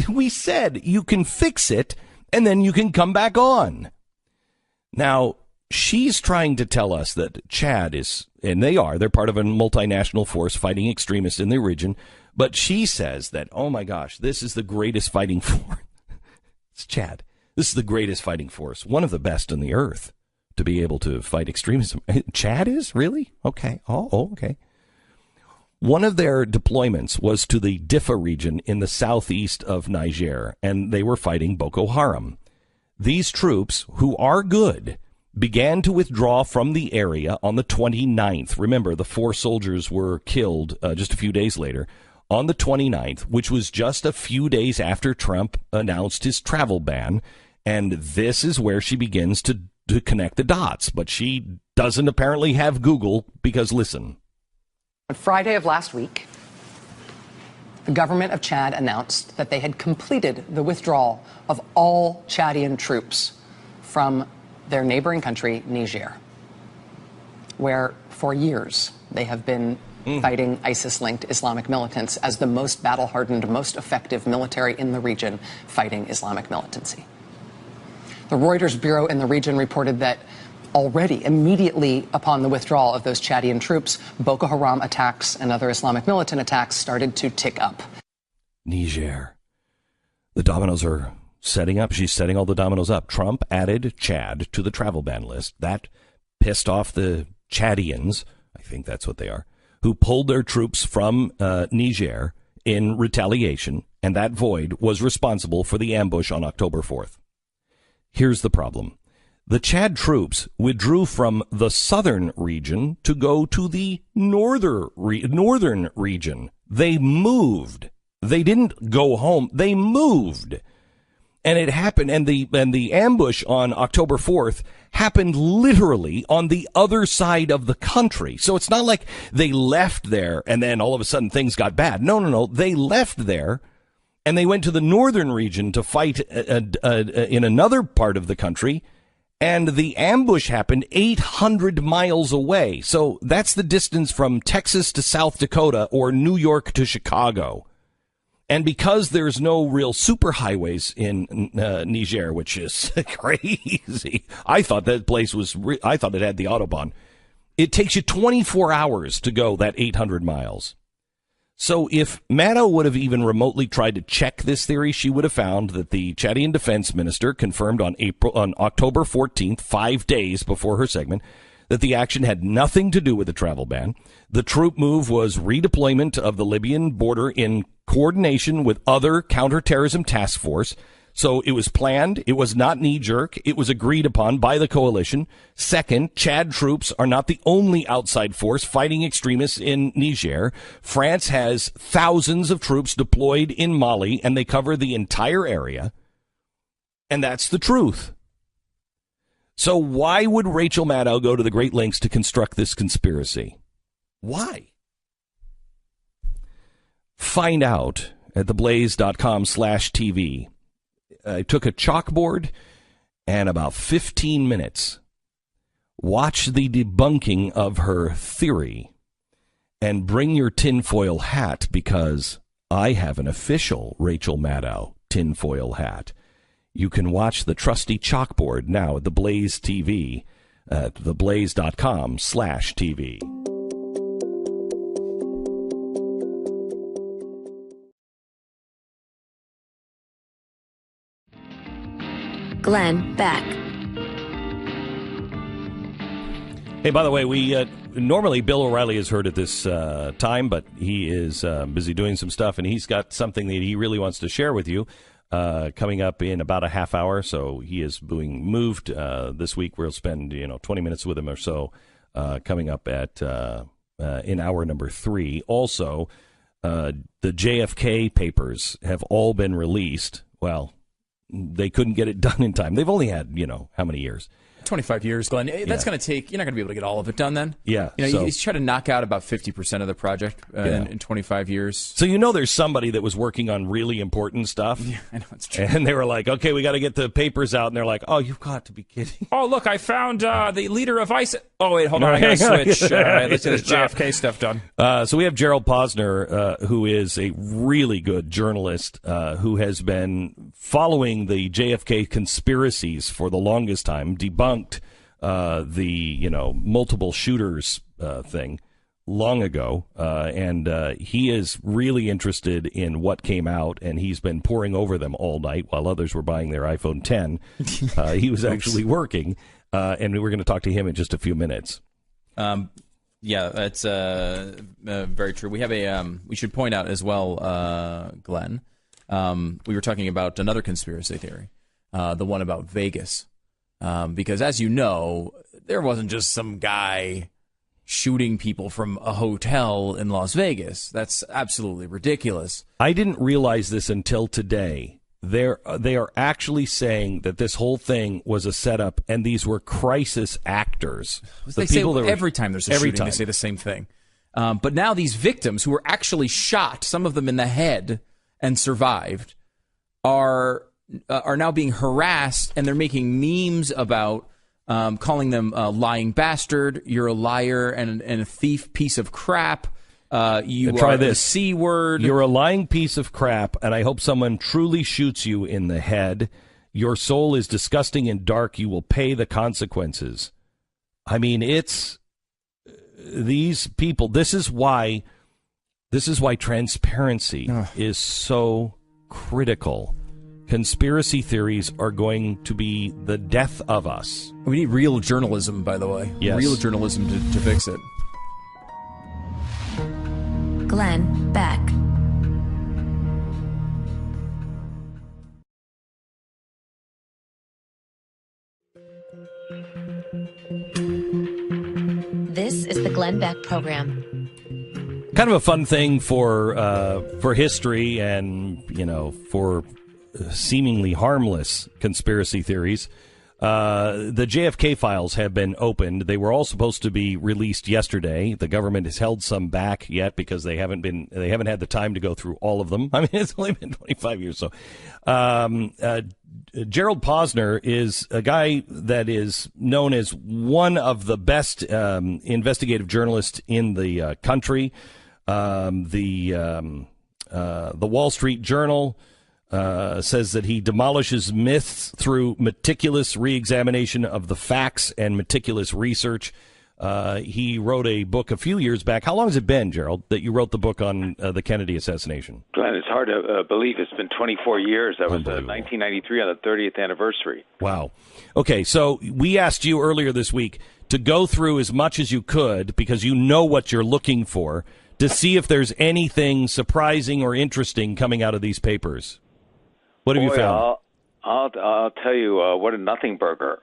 [SPEAKER 2] we said you can fix it, and then you can come back on. Now, she's trying to tell us that Chad is, and they're part of a multinational force fighting extremists in the region, but she says that, oh my gosh, this is the greatest fighting force. It's Chad. This is the greatest fighting force, one of the best on the earth to be able to fight extremism. Chad is? Really? Okay. Oh, okay. One of their deployments was to the Diffa region in the southeast of Niger, and they were fighting Boko Haram. These troops, who are good, began to withdraw from the area on the 29th. Remember, the 4 soldiers were killed just a few days later. On the 29th, which was just a few days after Trump announced his travel ban, and this is where she begins to connect the dots. But she doesn't apparently have Google, because listen.
[SPEAKER 9] On Friday of last week, the government of Chad announced that they had completed the withdrawal of all Chadian troops from their neighboring country, Niger, where for years they have been fighting ISIS-linked Islamic militants as the most battle-hardened, most effective military in the region fighting Islamic militancy. The Reuters bureau in the region reported that already, immediately upon the withdrawal of those Chadian troops, Boko Haram attacks and other Islamic militant attacks started to tick up.
[SPEAKER 2] Niger. The dominoes are setting up. She's setting all the dominoes up. Trump added Chad to the travel ban list. That pissed off the Chadians, I think that's what they are, who pulled their troops from Niger in retaliation, and that void was responsible for the ambush on October 4th. Here's the problem. The Chad troops withdrew from the southern region to go to the northern region. They moved. They didn't go home. They moved. And it happened, and the ambush on October 4th happened literally on the other side of the country. So it's not like they left there and then all of a sudden things got bad. No. They left there and they went to the northern region to fight in another part of the country. And the ambush happened 800 miles away. So that's the distance from Texas to South Dakota or New York to Chicago. And because there's no real superhighways in Niger, which is crazy, I thought that place was, I thought it had the Autobahn. It takes you 24 hours to go that 800 miles. So if Maddow would have even remotely tried to check this theory, she would have found that the Chadian defense minister confirmed on October 14th, 5 days before her segment, that the action had nothing to do with the travel ban. The troop move was redeployment of the Libyan border in coordination with other counterterrorism task force. So it was planned. It was not knee-jerk. It was agreed upon by the coalition. Second, Chad troops are not the only outside force fighting extremists in Niger. France has thousands of troops deployed in Mali, and they cover the entire area. And that's the truth. So why would Rachel Maddow go to the great lengths to construct this conspiracy? Why? Find out at TheBlaze.com/TV. I took a chalkboard and about 15 minutes. Watch the debunking of her theory and bring your tinfoil hat, because I have an official Rachel Maddow tinfoil hat. You can watch the trusty chalkboard now at The Blaze TV at TheBlaze.com/TV.
[SPEAKER 1] Glenn Beck.
[SPEAKER 2] Hey, by the way, we normally Bill O'Reilly is heard at this time, but he is busy doing some stuff, and he's got something that he really wants to share with you coming up in about a half hour. So he is being moved this week. We'll spend 20 minutes with him or so coming up at in hour number 3. Also, the JFK papers have all been released. Well, they couldn't get it done in time. They've only had how many years?
[SPEAKER 3] 25 years, Glenn. That's going to take. You're not going to be able to get all of it done then.
[SPEAKER 2] Yeah.
[SPEAKER 3] You try to knock out about 50% of the project in 25 years.
[SPEAKER 2] So there's somebody that was working on really important stuff.
[SPEAKER 3] Yeah, I know, it's true.
[SPEAKER 2] And they were like, okay, we got to get the papers out. And they're like, oh, you've got to be kidding.
[SPEAKER 3] Oh, look, I found the leader of ISIS. Oh, wait, hold on. I got to switch. Let's get this JFK stuff done.
[SPEAKER 2] So we have Gerald Posner, who is a really good journalist who has been following the JFK conspiracies for the longest time, debunked the multiple shooters thing long ago, and he is really interested in what came out, and he's been poring over them all night while others were buying their iPhone 10. He was actually working, and we're going to talk to him in just a few minutes.
[SPEAKER 3] Yeah, that's very true. We have we should point out as well, Glenn, we were talking about another conspiracy theory, the one about Vegas. Because, as you know, there wasn't just some guy shooting people from a hotel in Las Vegas. That's absolutely ridiculous.
[SPEAKER 2] I didn't realize this until today. They are actually saying that this whole thing was a setup, and these were crisis actors.
[SPEAKER 3] Every time there's a shooting, they say the same thing. But now these victims who were actually shot, some of them in the head and survived, are now being harassed, and they're making memes about calling them lying bastard, you're a liar and a thief piece of crap, you are the C word.
[SPEAKER 2] You're a lying piece of crap, and I hope someone truly shoots you in the head. Your soul is disgusting and dark. You will pay the consequences. I mean, it's these people. This is why transparency is so critical. Conspiracy theories are going to be the death of us.
[SPEAKER 3] We need real journalism, by the way.
[SPEAKER 2] Yes.
[SPEAKER 3] Real journalism to fix it.
[SPEAKER 1] Glenn Beck. This is the Glenn Beck Program.
[SPEAKER 2] Kind of a fun thing for history and, for seemingly harmless conspiracy theories. The JFK files have been opened. They were all supposed to be released yesterday. The government has held some back yet because they haven't had the time to go through all of them. I mean, it's only been 25 years. So, Gerald Posner is a guy that is known as one of the best investigative journalists in the country. The Wall Street Journal says that he demolishes myths through meticulous reexamination of the facts and meticulous research. He wrote a book a few years back. How long has it been, Gerald, that you wrote the book on the Kennedy assassination?
[SPEAKER 4] Glenn, it's hard to believe it's been 24 years. That was 1993 on the 30th anniversary.
[SPEAKER 2] Wow. Okay, so we asked you earlier this week to go through as much as you could, because you know what you're looking for, to see if there's anything surprising or interesting coming out of these papers. What have you found?
[SPEAKER 4] I'll tell you what a nothing burger,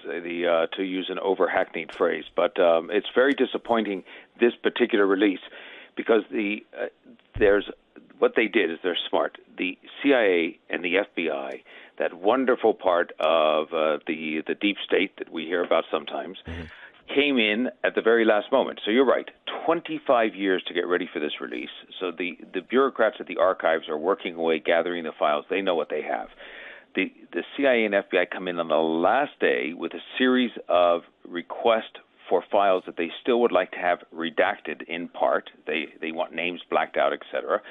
[SPEAKER 4] to use an over-hackneyed phrase. But it's very disappointing, this particular release, because there's what they did is they're smart. The CIA and the FBI, that wonderful part of the deep state that we hear about sometimes, came in at the very last moment. So you're right, 25 years to get ready for this release. So the bureaucrats at the archives are working away, gathering the files. They know what they have. The CIA and FBI come in on the last day with a series of requests for files that they still would like to have redacted in part. They want names blacked out, etc.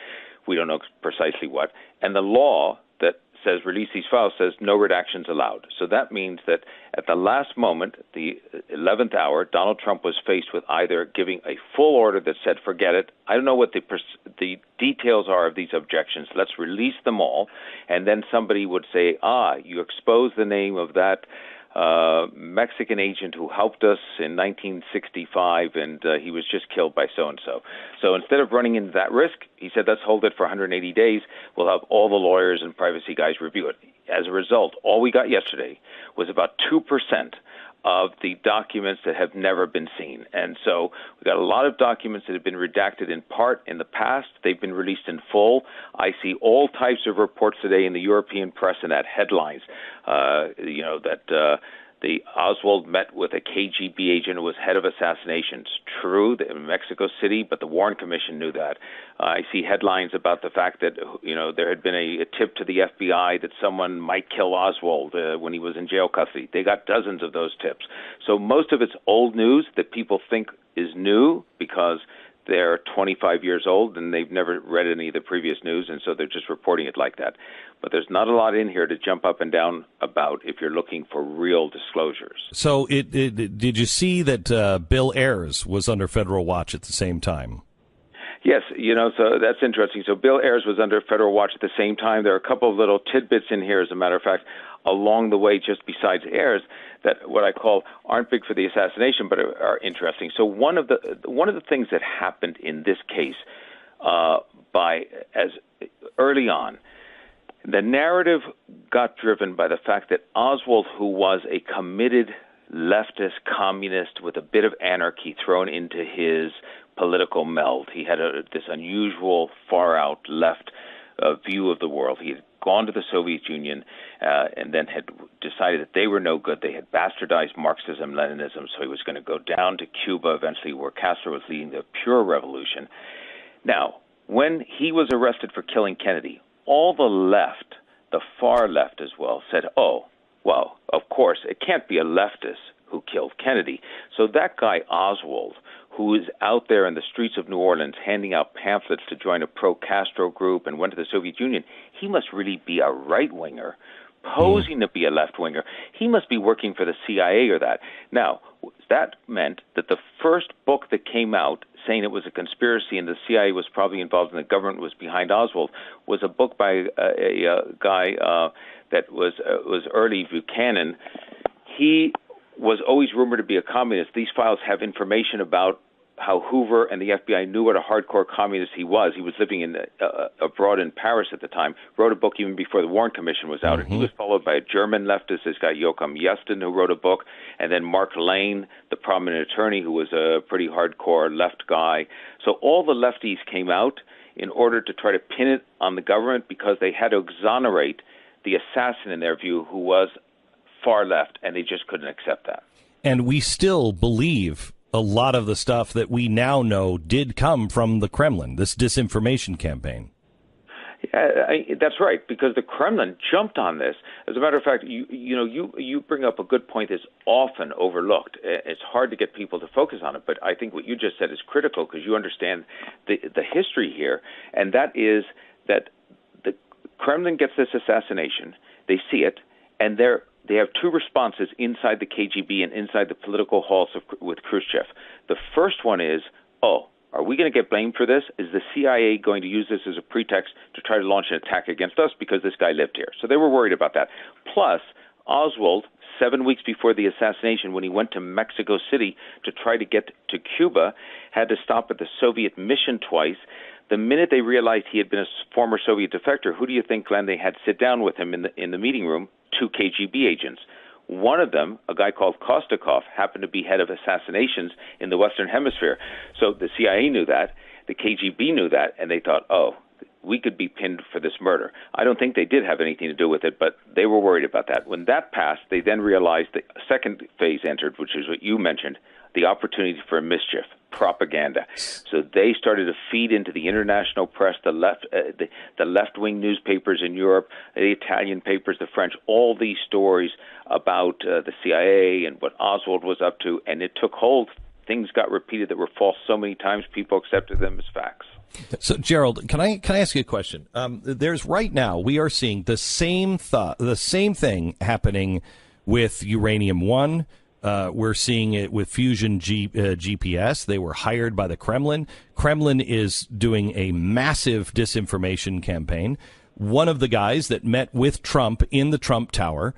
[SPEAKER 4] We don't know precisely what. And the law that says release these files says no redactions allowed. So that means that at the last moment, the 11th hour, Donald Trump was faced with either giving a full order that said forget it. I don't know what the details are of these objections. Let's release them all. And then somebody would say, you expose the name of that
[SPEAKER 10] Mexican agent who helped us in 1965, and he was just killed by so-and-so. So instead of running into that risk, he said, let's hold it for 180 days. We'll have all the lawyers and privacy guys review it. As a result, all we got yesterday was about 2% of the documents that have never been seen. And so we got a lot of documents that have been redacted in part in the past. They've been released in full. I see all types of reports today in the European press and at headlines, that the Oswald met with a KGB agent who was head of assassinations. True, in Mexico City, but the Warren Commission knew that. I see headlines about the fact that, there had been a tip to the FBI that someone might kill Oswald when he was in jail custody. They got dozens of those tips. So most of it's old news that people think is new because they're 25 years old and they've never read any of the previous news, and so they're just reporting it like that. But there's not a lot in here to jump up and down about if you're looking for real disclosures.
[SPEAKER 2] So did you see that Bill Ayers was under federal watch at the same time?
[SPEAKER 10] Yes, so that's interesting. So Bill Ayers was under federal watch at the same time. There are a couple of little tidbits in here, as a matter of fact, along the way, just besides Ayers, that what I call aren't big for the assassination, but are interesting. So one of the things that happened in this case, as early on, the narrative got driven by the fact that Oswald, who was a committed leftist communist with a bit of anarchy thrown into his political meld, he had this unusual far-out left view of the world. He had gone to the Soviet Union and then had decided that they were no good. They had bastardized Marxism, Leninism, so he was going to go down to Cuba eventually, where Castro was leading the pure revolution. Now, when he was arrested for killing Kennedy, all the left, the far left as well, said, oh, well, of course, it can't be a leftist who killed Kennedy. So that guy Oswald, who is out there in the streets of New Orleans handing out pamphlets to join a pro-Castro group and went to the Soviet Union, he must really be a right-winger, posing to be a left-winger. He must be working for the CIA or that. Now, that meant that the first book that came out saying it was a conspiracy and the CIA was probably involved and the government was behind Oswald was a book by a guy that was early Buchanan. He was always rumored to be a communist. These files have information about how Hoover and the FBI knew what a hardcore communist he was. He was living abroad in Paris at the time, wrote a book even before the Warren Commission was out. Mm-hmm. And he was followed by a German leftist, this guy Joachim Yestin, who wrote a book, and then Mark Lane, the prominent attorney, who was a pretty hardcore left guy. So all the lefties came out in order to try to pin it on the government because they had to exonerate the assassin, in their view, who was far left, and they just couldn't accept that.
[SPEAKER 2] And we still believe a lot of the stuff that we now know did come from the Kremlin, this disinformation campaign.
[SPEAKER 10] That's right, because the Kremlin jumped on this. As a matter of fact, you bring up a good point that's often overlooked. It's hard to get people to focus on it, but I think what you just said is critical because you understand the history here, and that is that the Kremlin gets this assassination, they see it, and they have two responses inside the KGB and inside the political halls with Khrushchev. The first one is, are we going to get blamed for this? Is the CIA going to use this as a pretext to try to launch an attack against us because this guy lived here? So they were worried about that. Plus, Oswald, 7 weeks before the assassination, when he went to Mexico City to try to get to Cuba, had to stop at the Soviet mission twice. The minute they realized he had been a former Soviet defector, who do you think, Glenn, they had sit down with him in the meeting room? 2 KGB agents. One of them, a guy called Kostakov, happened to be head of assassinations in the Western Hemisphere. So the CIA knew that, the KGB knew that, and they thought, we could be pinned for this murder. I don't think they did have anything to do with it, but they were worried about that. When that passed, they then realized the second phase entered, which is what you mentioned, the opportunity for mischief, propaganda. So they started to feed into the international press, the left-wing newspapers in Europe, the Italian papers, the French, all these stories about the CIA and what Oswald was up to, and it took hold. Things got repeated that were false so many times, people accepted them as facts.
[SPEAKER 2] So, Gerald, can I ask you a question? There's right now, we are seeing the same thing happening with Uranium-1. We're seeing it with Fusion GPS. They were hired by the Kremlin. Kremlin is doing a massive disinformation campaign. One of the guys that met with Trump in the Trump Tower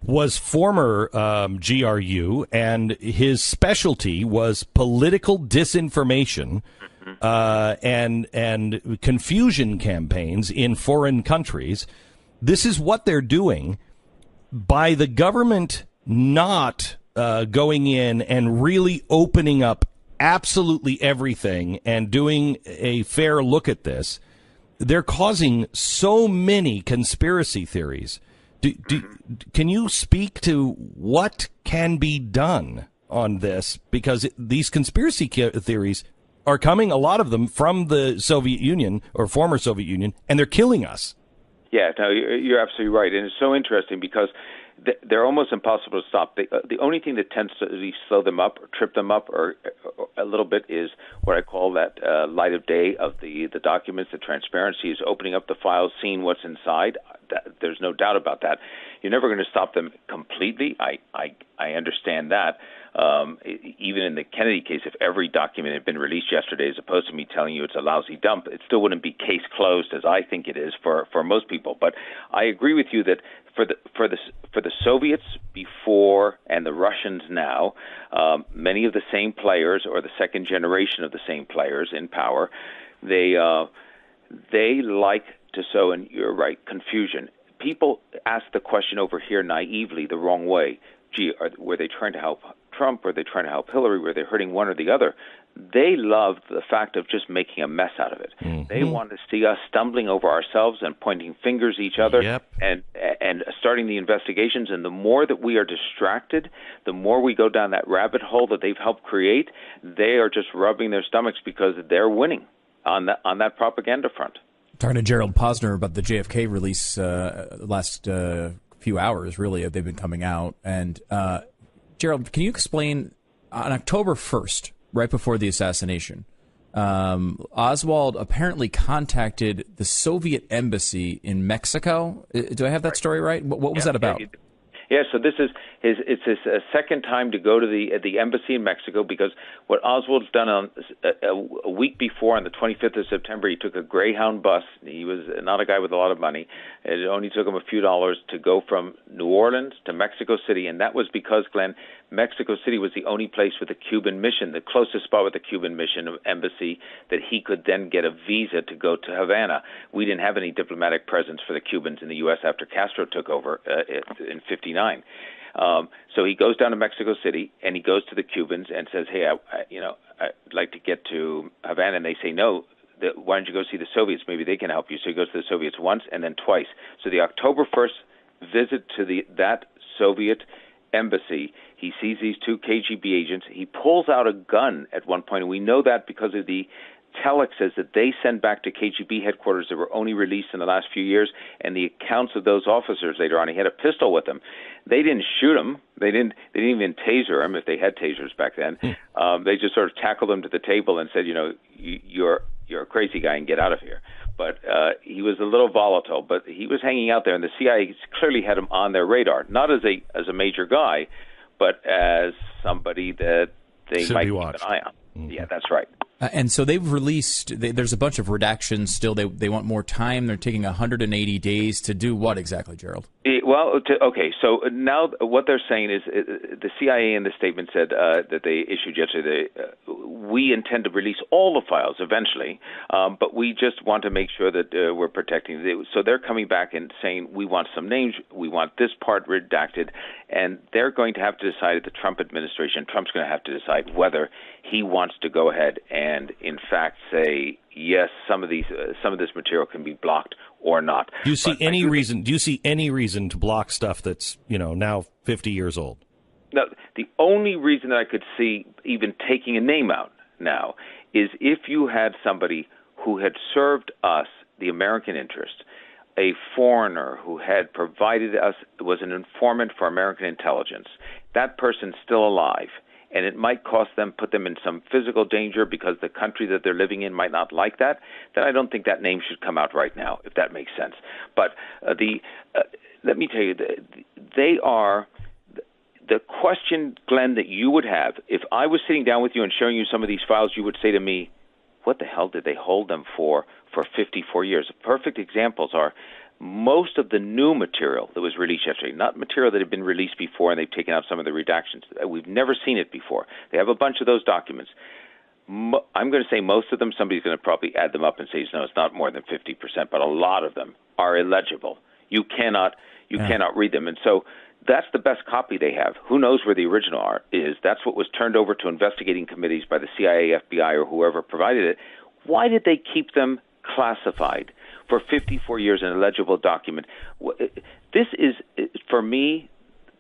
[SPEAKER 2] was former GRU, and his specialty was political disinformation and confusion campaigns in foreign countries. This is what they're doing by the government not going in and really opening up absolutely everything and doing a fair look at this. They're causing so many conspiracy theories. Can you speak to what can be done on this? Because these conspiracy theories are coming, a lot of them, from the Soviet Union or former Soviet Union, and they're killing us. Yeah, no, you're absolutely right. And it's so interesting because they're almost impossible to stop. The only thing that tends to really slow them up or trip them up or a little bit is what I call that light of day of the documents. The transparency is opening up the files, seeing what's inside. There's no doubt about that. You're never going to stop them completely. I understand that. Even in the Kennedy case, if every document had been released yesterday as opposed to me telling you it's a lousy dump, it still wouldn't be case closed as I think it is for most people. But I agree with you that for the Soviets before and the Russians now, many of the same players or the second generation of the same players in power, they like to sow, and you're right, confusion. People ask the question over here naively the wrong way. Gee, were they trying to help Trump? Were they trying to help Hillary? Were they hurting one or the other? They love the fact of just making a mess out of it. Mm-hmm. They want to see us stumbling over ourselves and pointing fingers at each other and starting the investigations. And the more that we are distracted, the more we go down that rabbit hole that they've helped create. They are just rubbing their stomachs because they're winning on that propaganda front.
[SPEAKER 3] Talking to Gerald Posner about the JFK release last few hours, really, they've been coming out. And Gerald, can you explain, on October 1st, right before the assassination, Oswald apparently contacted the Soviet embassy in Mexico. Do I have that story right? What was that about?
[SPEAKER 10] Yeah, so this is it's his second time to go to the embassy in Mexico, because what Oswald's done on a week before, on the 25th of September, he took a Greyhound bus. He was not a guy with a lot of money. It only took him a few dollars to go from New Orleans to Mexico City, and that was because, Glenn, Mexico City was the only place with a Cuban mission, the closest spot with a Cuban mission embassy, that he could then get a visa to go to Havana. We didn't have any diplomatic presence for the Cubans in the U.S. after Castro took over in '59. So he goes down to Mexico City and he goes to the Cubans and says, "Hey, I'd like to get to Havana," and they say no. Why don't you go see the Soviets? Maybe they can help you. So he goes to the Soviets once and then twice. So the October 1st visit to that Soviet embassy, he sees these two KGB agents. He pulls out a gun at one point, and we know that because of the telexes that they send back to KGB headquarters that were only released in the last few years, and the accounts of those officers later on. He had a pistol with him. They didn't shoot him. They didn't even taser him, if they had tasers back then. They just sort of tackled him to the table and said, you're a crazy guy and get out of here. But he was a little volatile, but he was hanging out there, and the CIA clearly had him on their radar, not as a major guy, but as somebody that they might keep an eye on. Mm-hmm. Yeah, that's right.
[SPEAKER 3] And so they've released, there's a bunch of redactions still. They want more time. They're taking 180 days to do what exactly, Gerald?
[SPEAKER 10] Okay, so now what they're saying is the CIA in the statement said that they issued yesterday, we intend to release all the files eventually, but we just want to make sure that we're protecting. So they're coming back and saying, we want some names, we want this part redacted, and they're going to have to decide at the Trump administration, Trump's going to have to decide whether he wants to go ahead and, in fact, say, yes, some of this material can be blocked or not.
[SPEAKER 2] Do you see any reason to block stuff that's, now 50 years old?
[SPEAKER 10] No, the only reason that I could see even taking a name out now is if you had somebody who had served us, the American interest, a foreigner who had provided us, was an informant for American intelligence, that person's still alive, and it might put them in some physical danger because the country that they're living in might not like that, then I don't think that name should come out right now, if that makes sense. But let me tell you, they are the question, Glenn, that you would have, if I was sitting down with you and showing you some of these files, you would say to me, what the hell did they hold them for 54 years? Perfect examples are most of the new material that was released yesterday, not material that had been released before and they've taken out some of the redactions. We've never seen it before. They have a bunch of those documents. I'm going to say most of them, somebody's going to probably add them up and say, no, it's not more than 50%, but a lot of them are illegible. You cannot read them. And so that's the best copy they have. Who knows where the original is? That's what was turned over to investigating committees by the CIA, FBI, or whoever provided it. Why did they keep them classified for 54 years, an illegible document? This is, for me,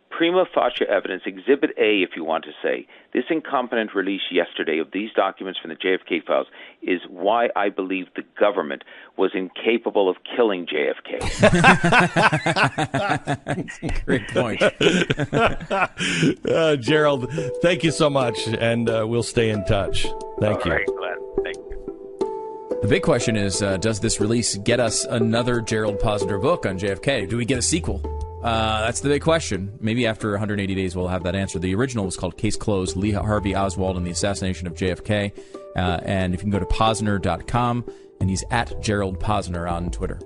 [SPEAKER 10] prima facie evidence, Exhibit A, if you want to say. This incompetent release yesterday of these documents from the JFK files is why I believe the government was incapable of killing JFK.
[SPEAKER 3] Great point.
[SPEAKER 2] Gerald, thank you so much, and we'll stay in touch. Thank you.
[SPEAKER 10] All right, Glenn. Thank you.
[SPEAKER 3] The big question is, does this release get us another Gerald Posner book on JFK? Do we get a sequel? That's the big question. Maybe after 180 days we'll have that answer. The original was called Case Closed, Lee Harvey Oswald and the Assassination of JFK. And if you can go to Posner.com, and he's at Gerald Posner on Twitter.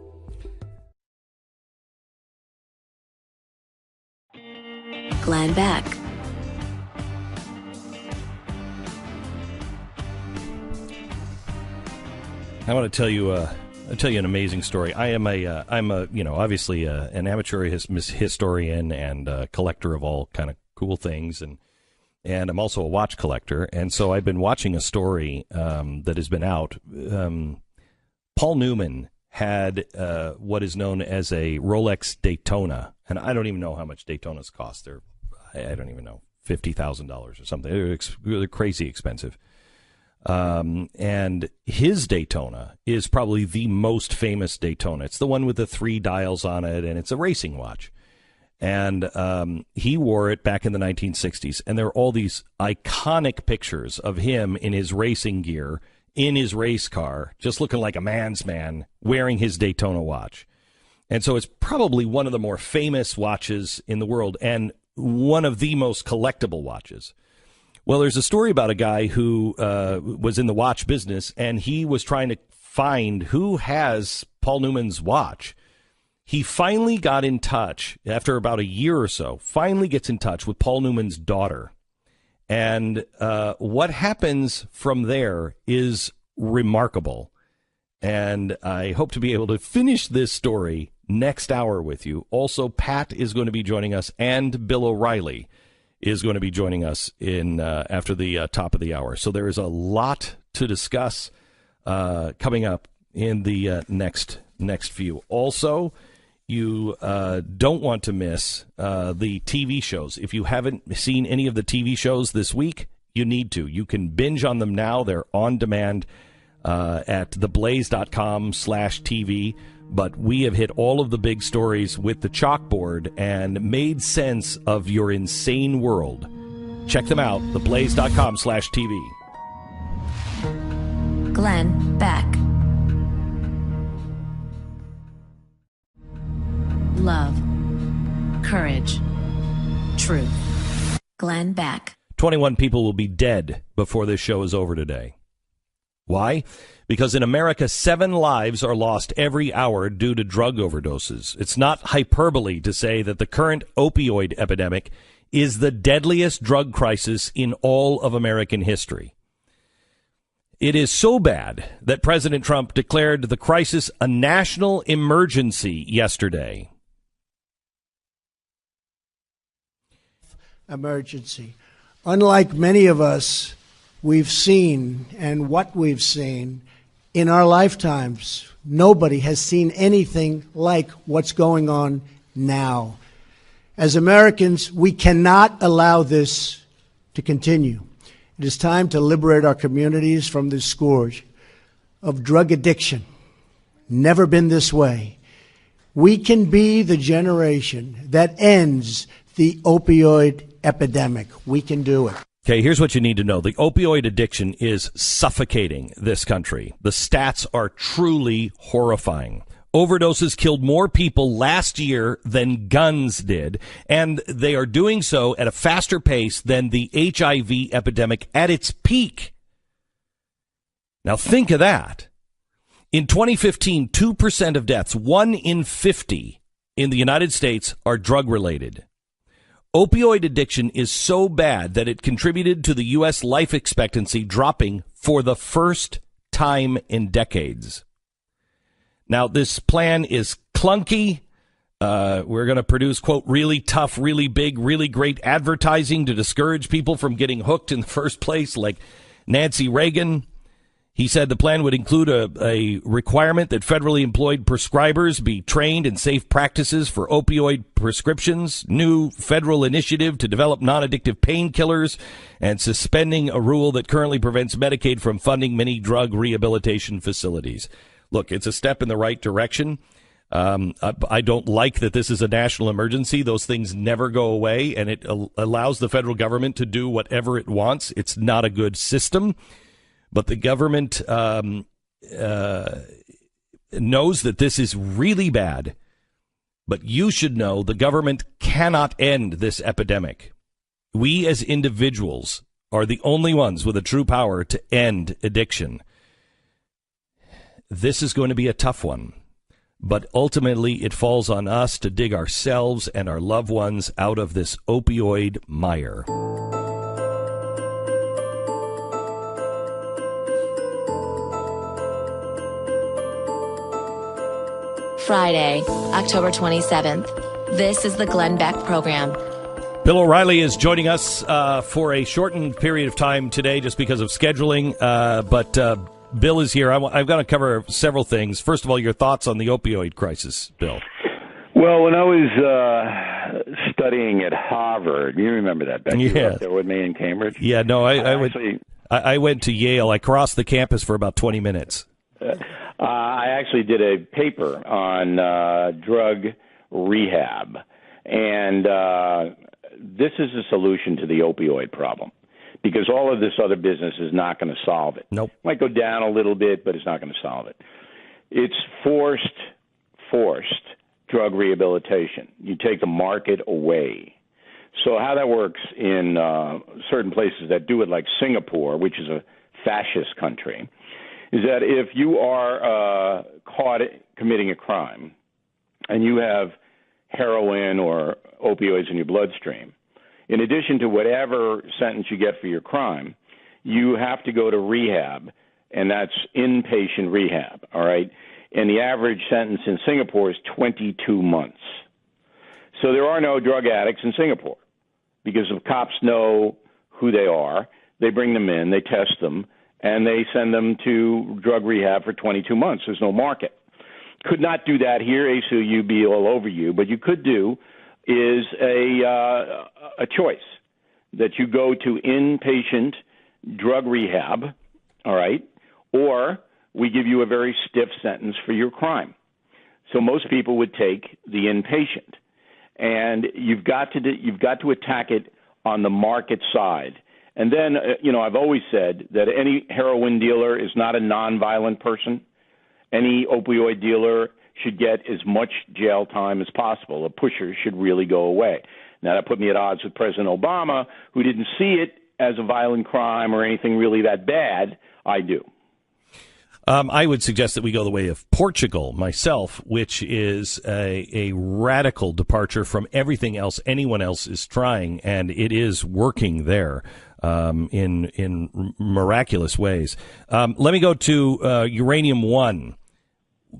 [SPEAKER 1] Glenn Beck.
[SPEAKER 2] I want to tell you an amazing story. I'm obviously an amateur historian and collector of all kind of cool things, and I'm also a watch collector. And so I've been watching a story that has been out. Paul Newman had what is known as a Rolex Daytona, and I don't even know how much Daytonas cost. I don't even know, $50,000 or something. They're crazy expensive. And his Daytona is probably the most famous Daytona. It's the one with the 3 dials on it, and it's a racing watch. And he wore it back in the 1960s, and there are all these iconic pictures of him in his racing gear, in his race car, just looking like a man's man, wearing his Daytona watch. And so it's probably one of the more famous watches in the world, and one of the most collectible watches. Well, there's a story about a guy who was in the watch business, and he was trying to find who has Paul Newman's watch. He finally got in touch, after about a year or so, finally gets in touch with Paul Newman's daughter. And what happens from there is remarkable. And I hope to be able to finish this story next hour with you. Also, Pat is going to be joining us, and Bill O'Reilly is going to be joining us in after the top of the hour. So there is a lot to discuss coming up in the next few. Also, you don't want to miss the TV shows. If you haven't seen any of the TV shows this week, you need to. You can binge on them now. They're on demand at TheBlaze.com/TV. But we have hit all of the big stories with the chalkboard and made sense of your insane world. Check them out, TheBlaze.com/TV.
[SPEAKER 1] Glenn Beck. Love. Courage. Truth. Glenn Beck.
[SPEAKER 2] 21 people will be dead before this show is over today. Why? Because in America, 7 lives are lost every hour due to drug overdoses. It's not hyperbole to say that the current opioid epidemic is the deadliest drug crisis in all of American history. It is so bad that President Trump declared the crisis a national emergency yesterday.
[SPEAKER 11] Emergency. Unlike many of us, we've seen, and what we've seen in our lifetimes, nobody has seen anything like what's going on now. As Americans, we cannot allow this to continue. It is time to liberate our communities from this scourge of drug addiction. Never been this way. We can be the generation that ends the opioid epidemic. We can do it.
[SPEAKER 2] Okay, here's what you need to know. The opioid addiction is suffocating this country. The stats are truly horrifying. Overdoses killed more people last year than guns did, and they are doing so at a faster pace than the HIV epidemic at its peak. Now think of that. In 2015, 2% of deaths, 1 in 50 in the United States, are drug-related. Opioid addiction is so bad that it contributed to the U.S. life expectancy dropping for the first time in decades. Now, this plan is clunky. We're going to produce, quote, really tough, really big, really great advertising to discourage people from getting hooked in the first place, like Nancy Reagan. He said the plan would include a requirement that federally employed prescribers be trained in safe practices for opioid prescriptions, new federal initiative to develop non-addictive painkillers, and suspending a rule that currently prevents Medicaid from funding many drug rehabilitation facilities. Look, it's a step in the right direction. I don't like that this is a national emergency. Those things never go away, and it allows the federal government to do whatever it wants. It's not a good system. But the government knows that this is really bad. But you should know the government cannot end this epidemic. We as individuals are the only ones with a true power to end addiction. This is going to be a tough one. But ultimately, it falls on us to dig ourselves and our loved ones out of this opioid mire.
[SPEAKER 1] Friday, October 27th. This is the Glenn Beck Program.
[SPEAKER 2] Bill O'Reilly is joining us for a shortened period of time today just because of scheduling. But Bill is here. I've got to cover several things. First of all, your thoughts on the opioid crisis, Bill.
[SPEAKER 12] Well, when I was studying at Harvard, you remember that, Beck? You were up there with me in Cambridge?
[SPEAKER 2] Yeah, no, I went to Yale. I crossed the campus for about 20 minutes.
[SPEAKER 12] I actually did a paper on drug rehab, and this is a solution to the opioid problem, because all of this other business is not going to solve it.
[SPEAKER 2] Nope.
[SPEAKER 12] Might go down a little bit, but it's not going to solve it. It's forced drug rehabilitation. You take the market away. So how that works in certain places that do it, like Singapore, which is a fascist country, is that if you are caught committing a crime and you have heroin or opioids in your bloodstream, in addition to whatever sentence you get for your crime, you have to go to rehab, and that's inpatient rehab, all right? And the average sentence in Singapore is 22 months. So there are no drug addicts in Singapore because the cops know who they are. They bring them in, they test them, and they send them to drug rehab for 22 months. There's no market. Could not do that here. ACLU be all over you. But you could do is a choice that you go to inpatient drug rehab, all right, or we give you a very stiff sentence for your crime. So most people would take the inpatient, and you've got to attack it on the market side. And then, I've always said that any heroin dealer is not a nonviolent person. Any opioid dealer should get as much jail time as possible. A pusher should really go away. Now, that put me at odds with President Obama, who didn't see it as a violent crime or anything really that bad. I do.
[SPEAKER 2] I would suggest that we go the way of Portugal, myself, which is a radical departure from everything else anyone else is trying, and it is working there in miraculous ways. Let me go to Uranium One.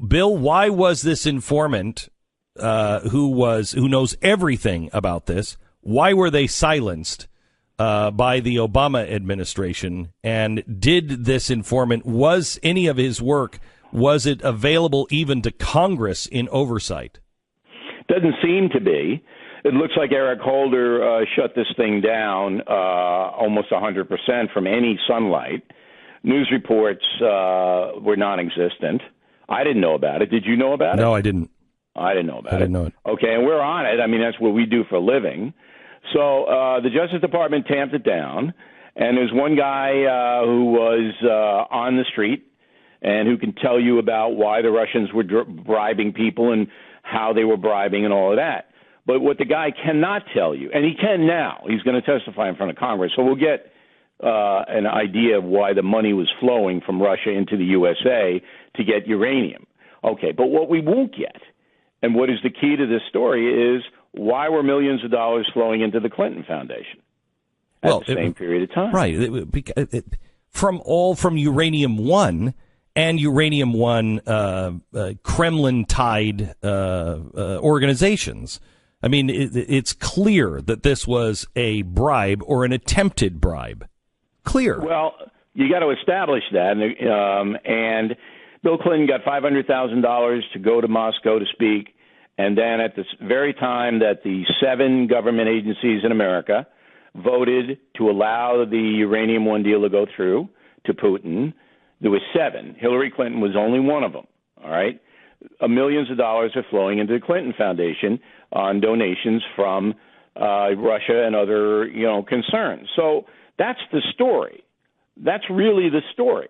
[SPEAKER 2] Bill, why was this informant who knows everything about this, why were they silenced by the Obama administration? And did this informant, was any of his work, was it available even to Congress in oversight?
[SPEAKER 12] Doesn't seem to be. It looks like Eric Holder shut this thing down almost 100% from any sunlight. News reports were non-existent. I didn't know about it. Did you know about it?
[SPEAKER 2] No, I didn't.
[SPEAKER 12] I didn't know about it.
[SPEAKER 2] I didn't know it.
[SPEAKER 12] Okay, and we're on it. I mean, that's what we do for a living. So the Justice Department tamped it down, and there's one guy who was on the street and who can tell you about why the Russians were bribing people and how they were bribing and all of that. But what the guy cannot tell you, and he can now, he's going to testify in front of Congress, so we'll get an idea of why the money was flowing from Russia into the USA to get uranium. Okay, but what we won't get, and what is the key to this story, is why were millions of dollars flowing into the Clinton Foundation at the same period of time?
[SPEAKER 2] Right. From Uranium One and Uranium One Kremlin-tied organizations. I mean, it's clear that this was a bribe or an attempted bribe. Clear.
[SPEAKER 12] Well, you got to establish that, and Bill Clinton got $500,000 to go to Moscow to speak, and then at the very time that the 7 government agencies in America voted to allow the Uranium One deal to go through to Putin, there was 7. Hillary Clinton was only one of them, all right? Millions of dollars are flowing into the Clinton Foundation on donations from Russia and other, concerns. So that's the story. That's really the story.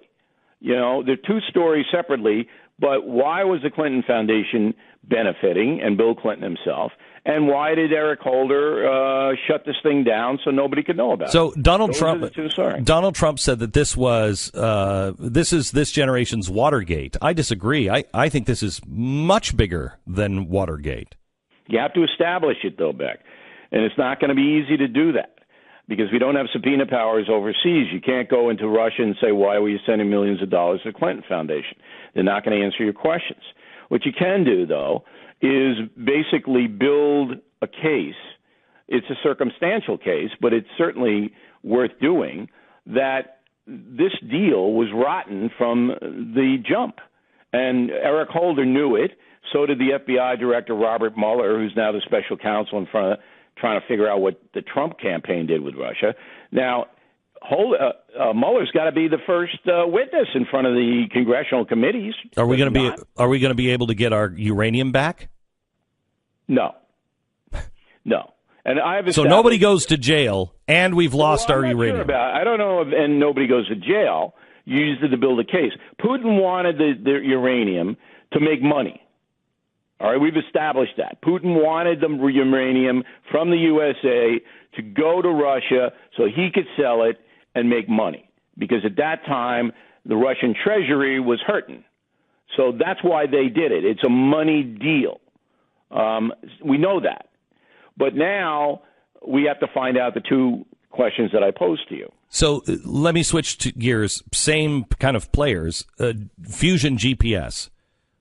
[SPEAKER 12] They're 2 stories separately, but why was the Clinton Foundation benefiting, and Bill Clinton himself, and why did Eric Holder shut this thing down so nobody could know about it?
[SPEAKER 2] So Donald Trump said that this was this is this generation's Watergate. I disagree. I think this is much bigger than Watergate.
[SPEAKER 12] You have to establish it, though, Beck, and it's not going to be easy to do that, because we don't have subpoena powers overseas. You can't go into Russia and say, why were you sending millions of dollars to the Clinton Foundation? They're not going to answer your questions. What you can do, though, is basically build a case. It's a circumstantial case, but it's certainly worth doing, that this deal was rotten from the jump. And Eric Holder knew it. So did the FBI Director Robert Mueller, who's now the special counsel in front of trying to figure out what the Trump campaign did with Russia. Now, Mueller's got to be the first witness in front of the congressional committees.
[SPEAKER 2] Are we going to be able to get our uranium back?
[SPEAKER 12] No. And
[SPEAKER 2] so nobody goes to jail, and we've lost our uranium.
[SPEAKER 12] I don't know and nobody goes to jail. You used it to build a case. Putin wanted the uranium to make money. All right, we've established that. Putin wanted the uranium from the USA to go to Russia so he could sell it and make money, because at that time the Russian treasury was hurting. So that's why they did it. It's a money deal. We know that. But now we have to find out the 2 questions that I posed to you.
[SPEAKER 2] So let me switch to gears. Same kind of players. Fusion GPS.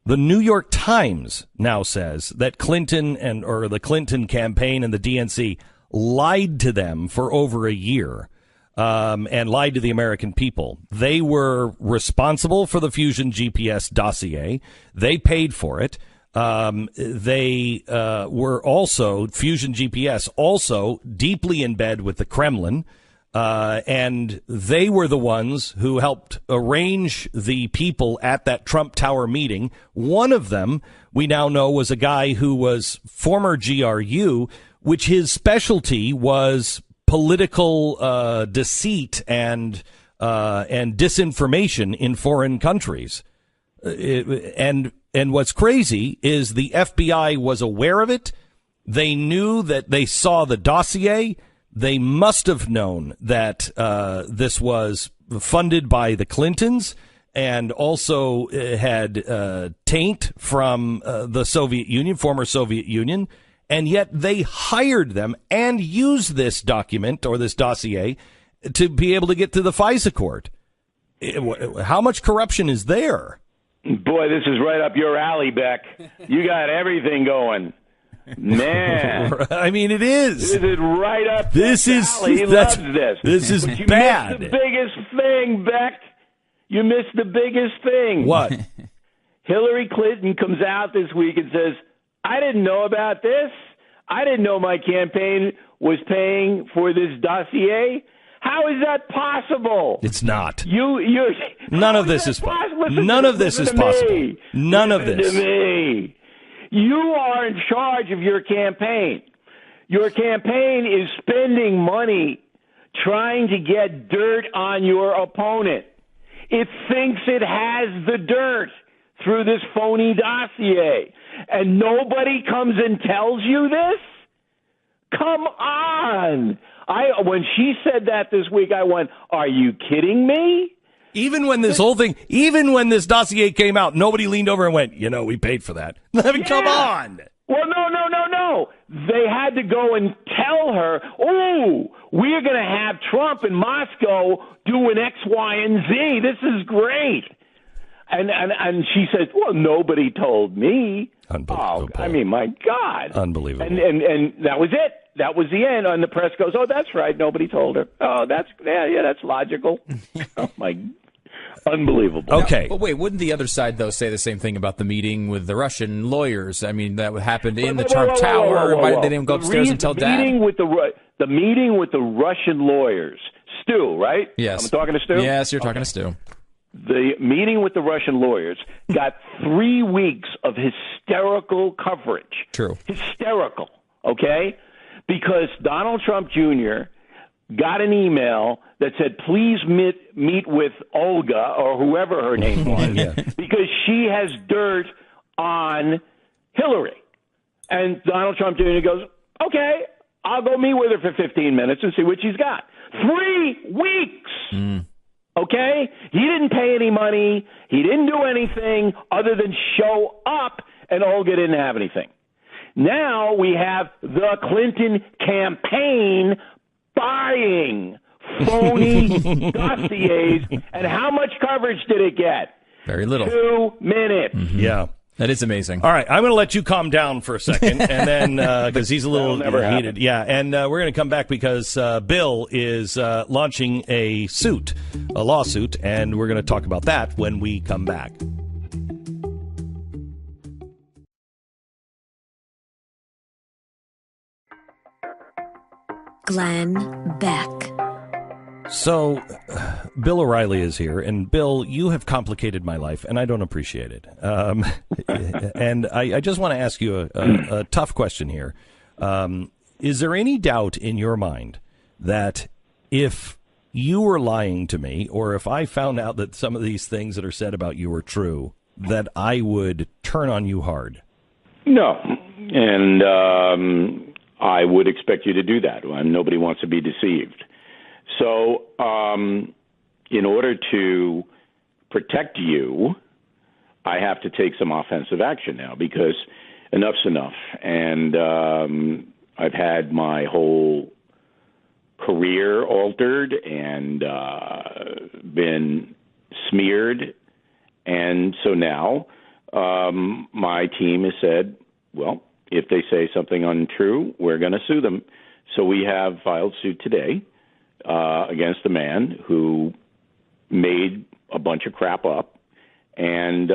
[SPEAKER 2] The New York Times now says that Clinton or the Clinton campaign and the DNC lied to them for over a year, and lied to the American people. They were responsible for the Fusion GPS dossier. They paid for it. They were also, Fusion GPS, also deeply in bed with the Kremlin. And they were the ones who helped arrange the people at that Trump Tower meeting. One of them, we now know, was a guy who was former GRU, which his specialty was political deceit and disinformation in foreign countries. And what's crazy is the FBI was aware of it. They knew that they saw the dossier. They must have known that this was funded by the Clintons and also had taint from the Soviet Union, former Soviet Union, and yet they hired them and used this document or this dossier to be able to get to the FISA court. How much corruption is there?
[SPEAKER 12] Boy, this is right up your alley, Beck. You got everything going. Man,
[SPEAKER 2] I mean, it is.
[SPEAKER 12] This is right up.
[SPEAKER 2] This is.
[SPEAKER 12] He loves this.
[SPEAKER 2] This is
[SPEAKER 12] but
[SPEAKER 2] bad.
[SPEAKER 12] You missed the biggest thing, Beck. You missed the biggest thing.
[SPEAKER 2] What?
[SPEAKER 12] Hillary Clinton comes out this week and says, "I didn't know about this. I didn't know my campaign was paying for this dossier." How is that possible?
[SPEAKER 2] It's not.
[SPEAKER 12] None of this is possible.
[SPEAKER 2] None of this is possible. None of this.
[SPEAKER 12] To me. You are in charge of your campaign. Your campaign is spending money trying to get dirt on your opponent. It thinks it has the dirt through this phony dossier. And nobody comes and tells you this? Come on. When she said that this week, I went, are you kidding me?
[SPEAKER 2] Even when this dossier came out, nobody leaned over and went, we paid for that. I mean, come on.
[SPEAKER 12] Well, no. They had to go and tell her, we're going to have Trump in Moscow doing X, Y, and Z. This is great. And she says, well, nobody told me.
[SPEAKER 2] Unbelievable.
[SPEAKER 12] I mean, my God.
[SPEAKER 2] Unbelievable.
[SPEAKER 12] And that was it. That was the end. And the press goes, that's right. Nobody told her. That's logical. Oh, my unbelievable.
[SPEAKER 2] Okay.
[SPEAKER 3] But wait, wouldn't the other side, though, say the same thing about the meeting with the Russian lawyers? I mean, that happened in the Trump Tower. Why did they didn't go upstairs and tell Dad?
[SPEAKER 12] The meeting with the Russian lawyers. Stu, right?
[SPEAKER 3] Yes.
[SPEAKER 12] I'm talking to Stu?
[SPEAKER 3] Yes, you're talking to Stu.
[SPEAKER 12] The meeting with the Russian lawyers got 3 weeks of hysterical coverage.
[SPEAKER 3] True.
[SPEAKER 12] Hysterical, okay? Because Donald Trump Jr. got an email that said, please meet with Olga, or whoever her name was, because she has dirt on Hillary. And Donald Trump Jr. goes, okay, I'll go meet with her for 15 minutes and see what she's got. 3 weeks! Okay? He didn't pay any money. He didn't do anything other than show up, and Olga didn't have anything. Now we have the Clinton campaign buying phony dossiers. And how much coverage did it get?
[SPEAKER 3] Very little.
[SPEAKER 12] 2 minutes.
[SPEAKER 2] Mm-hmm. Yeah.
[SPEAKER 3] That is amazing.
[SPEAKER 2] All right, I'm going to let you calm down for a second, and then because he's a little heated. Yeah, and we're going to come back because Bill is launching a lawsuit, and we're going to talk about that when we come back.
[SPEAKER 1] Glenn Beck.
[SPEAKER 2] So, Bill O'Reilly is here, and Bill, you have complicated my life, and I don't appreciate it. And I just want to ask you a tough question here. Is there any doubt in your mind that if you were lying to me, or if I found out that some of these things that are said about you were true, that I would turn on you hard?
[SPEAKER 12] No, and I would expect you to do that. Nobody wants to be deceived. So in order to protect you, I have to take some offensive action now because enough's enough. And I've had my whole career altered and been smeared. And so now my team has said, well, if they say something untrue, we're going to sue them. So we have filed suit today against the man who made a bunch of crap up, and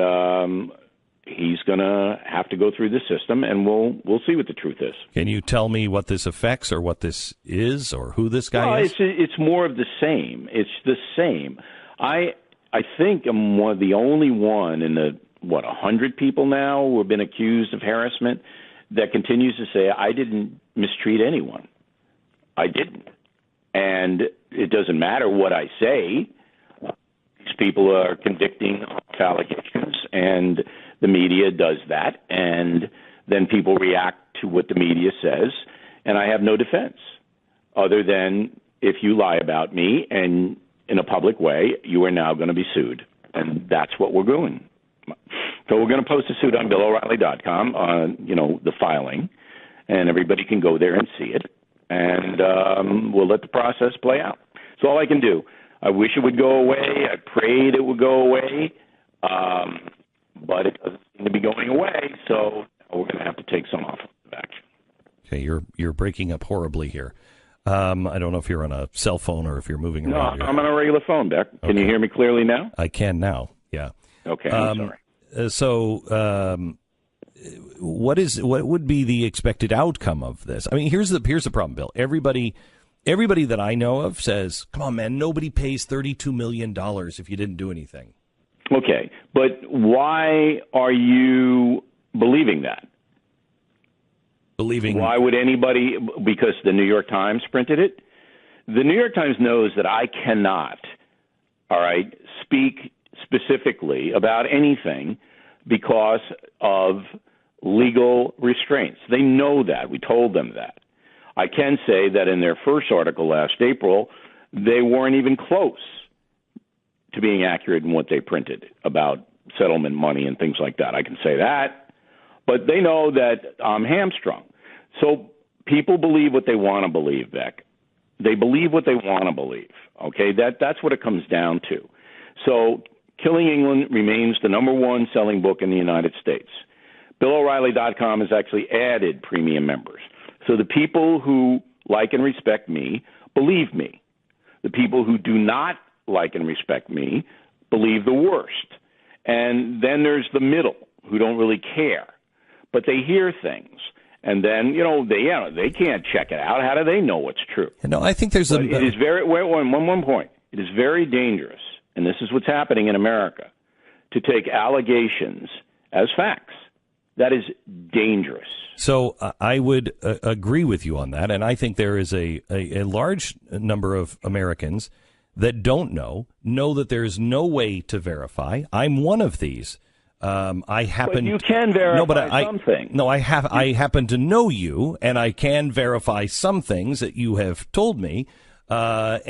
[SPEAKER 12] he's going to have to go through the system, and we'll see what the truth is.
[SPEAKER 2] Can you tell me what this affects, or what this is, or who this guy is?
[SPEAKER 12] It's more of the same. It's the same. I think I'm the only one in the 100 people now who have been accused of harassment that continues to say I didn't mistreat anyone. I didn't. And it doesn't matter what I say. These people are convicting allegations, and the media does that, and then people react to what the media says, and I have no defense other than if you lie about me and in a public way, you are now going to be sued, and that's what we're doing. So we're going to post a suit on BillO'Reilly.com on, the filing, and everybody can go there and see it. And we'll let the process play out. It's all I can do. I wish it would go away. I prayed it would go away, but it doesn't seem to be going away. So we're going to have to take some offensive action.
[SPEAKER 2] Okay, you're breaking up horribly here. I don't know if you're on a cell phone or if you're moving around.
[SPEAKER 12] No, I'm on a regular phone, Beck. Can you hear me clearly now?
[SPEAKER 2] I can now. Yeah.
[SPEAKER 12] Okay. I'm sorry.
[SPEAKER 2] So. What would be the expected outcome of this? I mean, here's the problem, Bill. Everybody that I know of says, "Come on, man, nobody pays $32 million if you didn't do anything."
[SPEAKER 12] Okay, but why are you believing that? Why would anybody? Because the New York Times printed it. The New York Times knows that I cannot, speak specifically about anything because of legal restraints. They know that. We told them that. I can say that in their first article last April, they weren't even close to being accurate in what they printed about settlement money and things like that. I can say that. But they know that I'm hamstrung. So people believe what they want to believe, Beck. They believe what they want to believe. Okay, that's what it comes down to. So Killing England remains the number one selling book in the United States. BillO'Reilly.com has actually added premium members. So the people who like and respect me believe me. The people who do not like and respect me believe the worst. And then there's the middle who don't really care, but they hear things. And then, they can't check it out. How do they know what's true?
[SPEAKER 2] No, I think there's
[SPEAKER 12] it is very, one point. It is very dangerous, and this is what's happening in America, to take allegations as facts. That is dangerous.
[SPEAKER 2] So I would agree with you on that, and I think there is a large number of Americans that don't know that there's no way to verify. I'm one of these. I happen.
[SPEAKER 12] But you can verify something.
[SPEAKER 2] No, I happen to know you, and I can verify some things that you have told me. But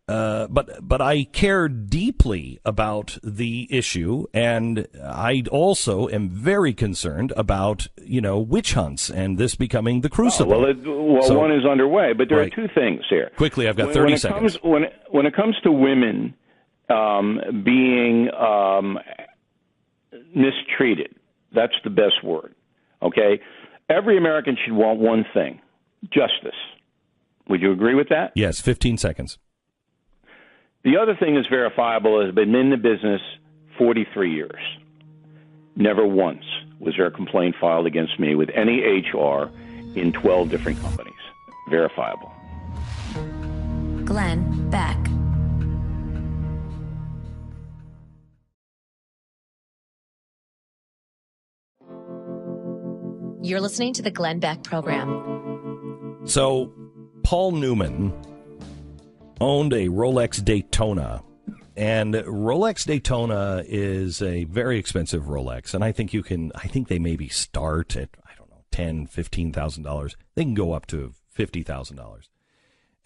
[SPEAKER 2] I care deeply about the issue, and I also am very concerned about witch hunts and this becoming the crucible.
[SPEAKER 12] One is underway, but there are two things here.
[SPEAKER 2] Quickly, I've got 30 seconds.
[SPEAKER 12] When it comes to women being mistreated, that's the best word. Okay, every American should want one thing: justice. Would you agree with that?
[SPEAKER 2] Yes. 15 seconds.
[SPEAKER 12] The other thing that's verifiable has been in the business 43 years. Never once was there a complaint filed against me with any HR in 12 different companies. Verifiable.
[SPEAKER 1] Glenn Beck. You're listening to the Glenn Beck program.
[SPEAKER 2] So, Paul Newman owned a Rolex Daytona, and Rolex Daytona is a very expensive Rolex, and I think they maybe start at, $10,000, $15,000. They can go up to $50,000.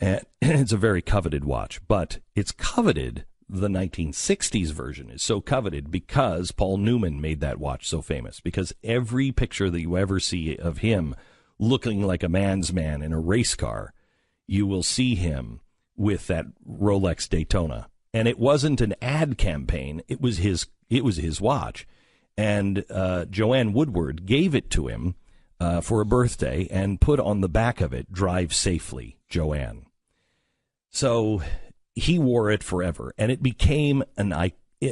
[SPEAKER 2] And it's a very coveted watch, but it's coveted. The 1960s version is so coveted because Paul Newman made that watch so famous, because every picture that you ever see of him looking like a man's man in a race car, you will see him with that Rolex Daytona. And it wasn't an ad campaign. It was his watch. And Joanne Woodward gave it to him for a birthday and put on the back of it, "Drive safely, Joanne." So he wore it forever, and it became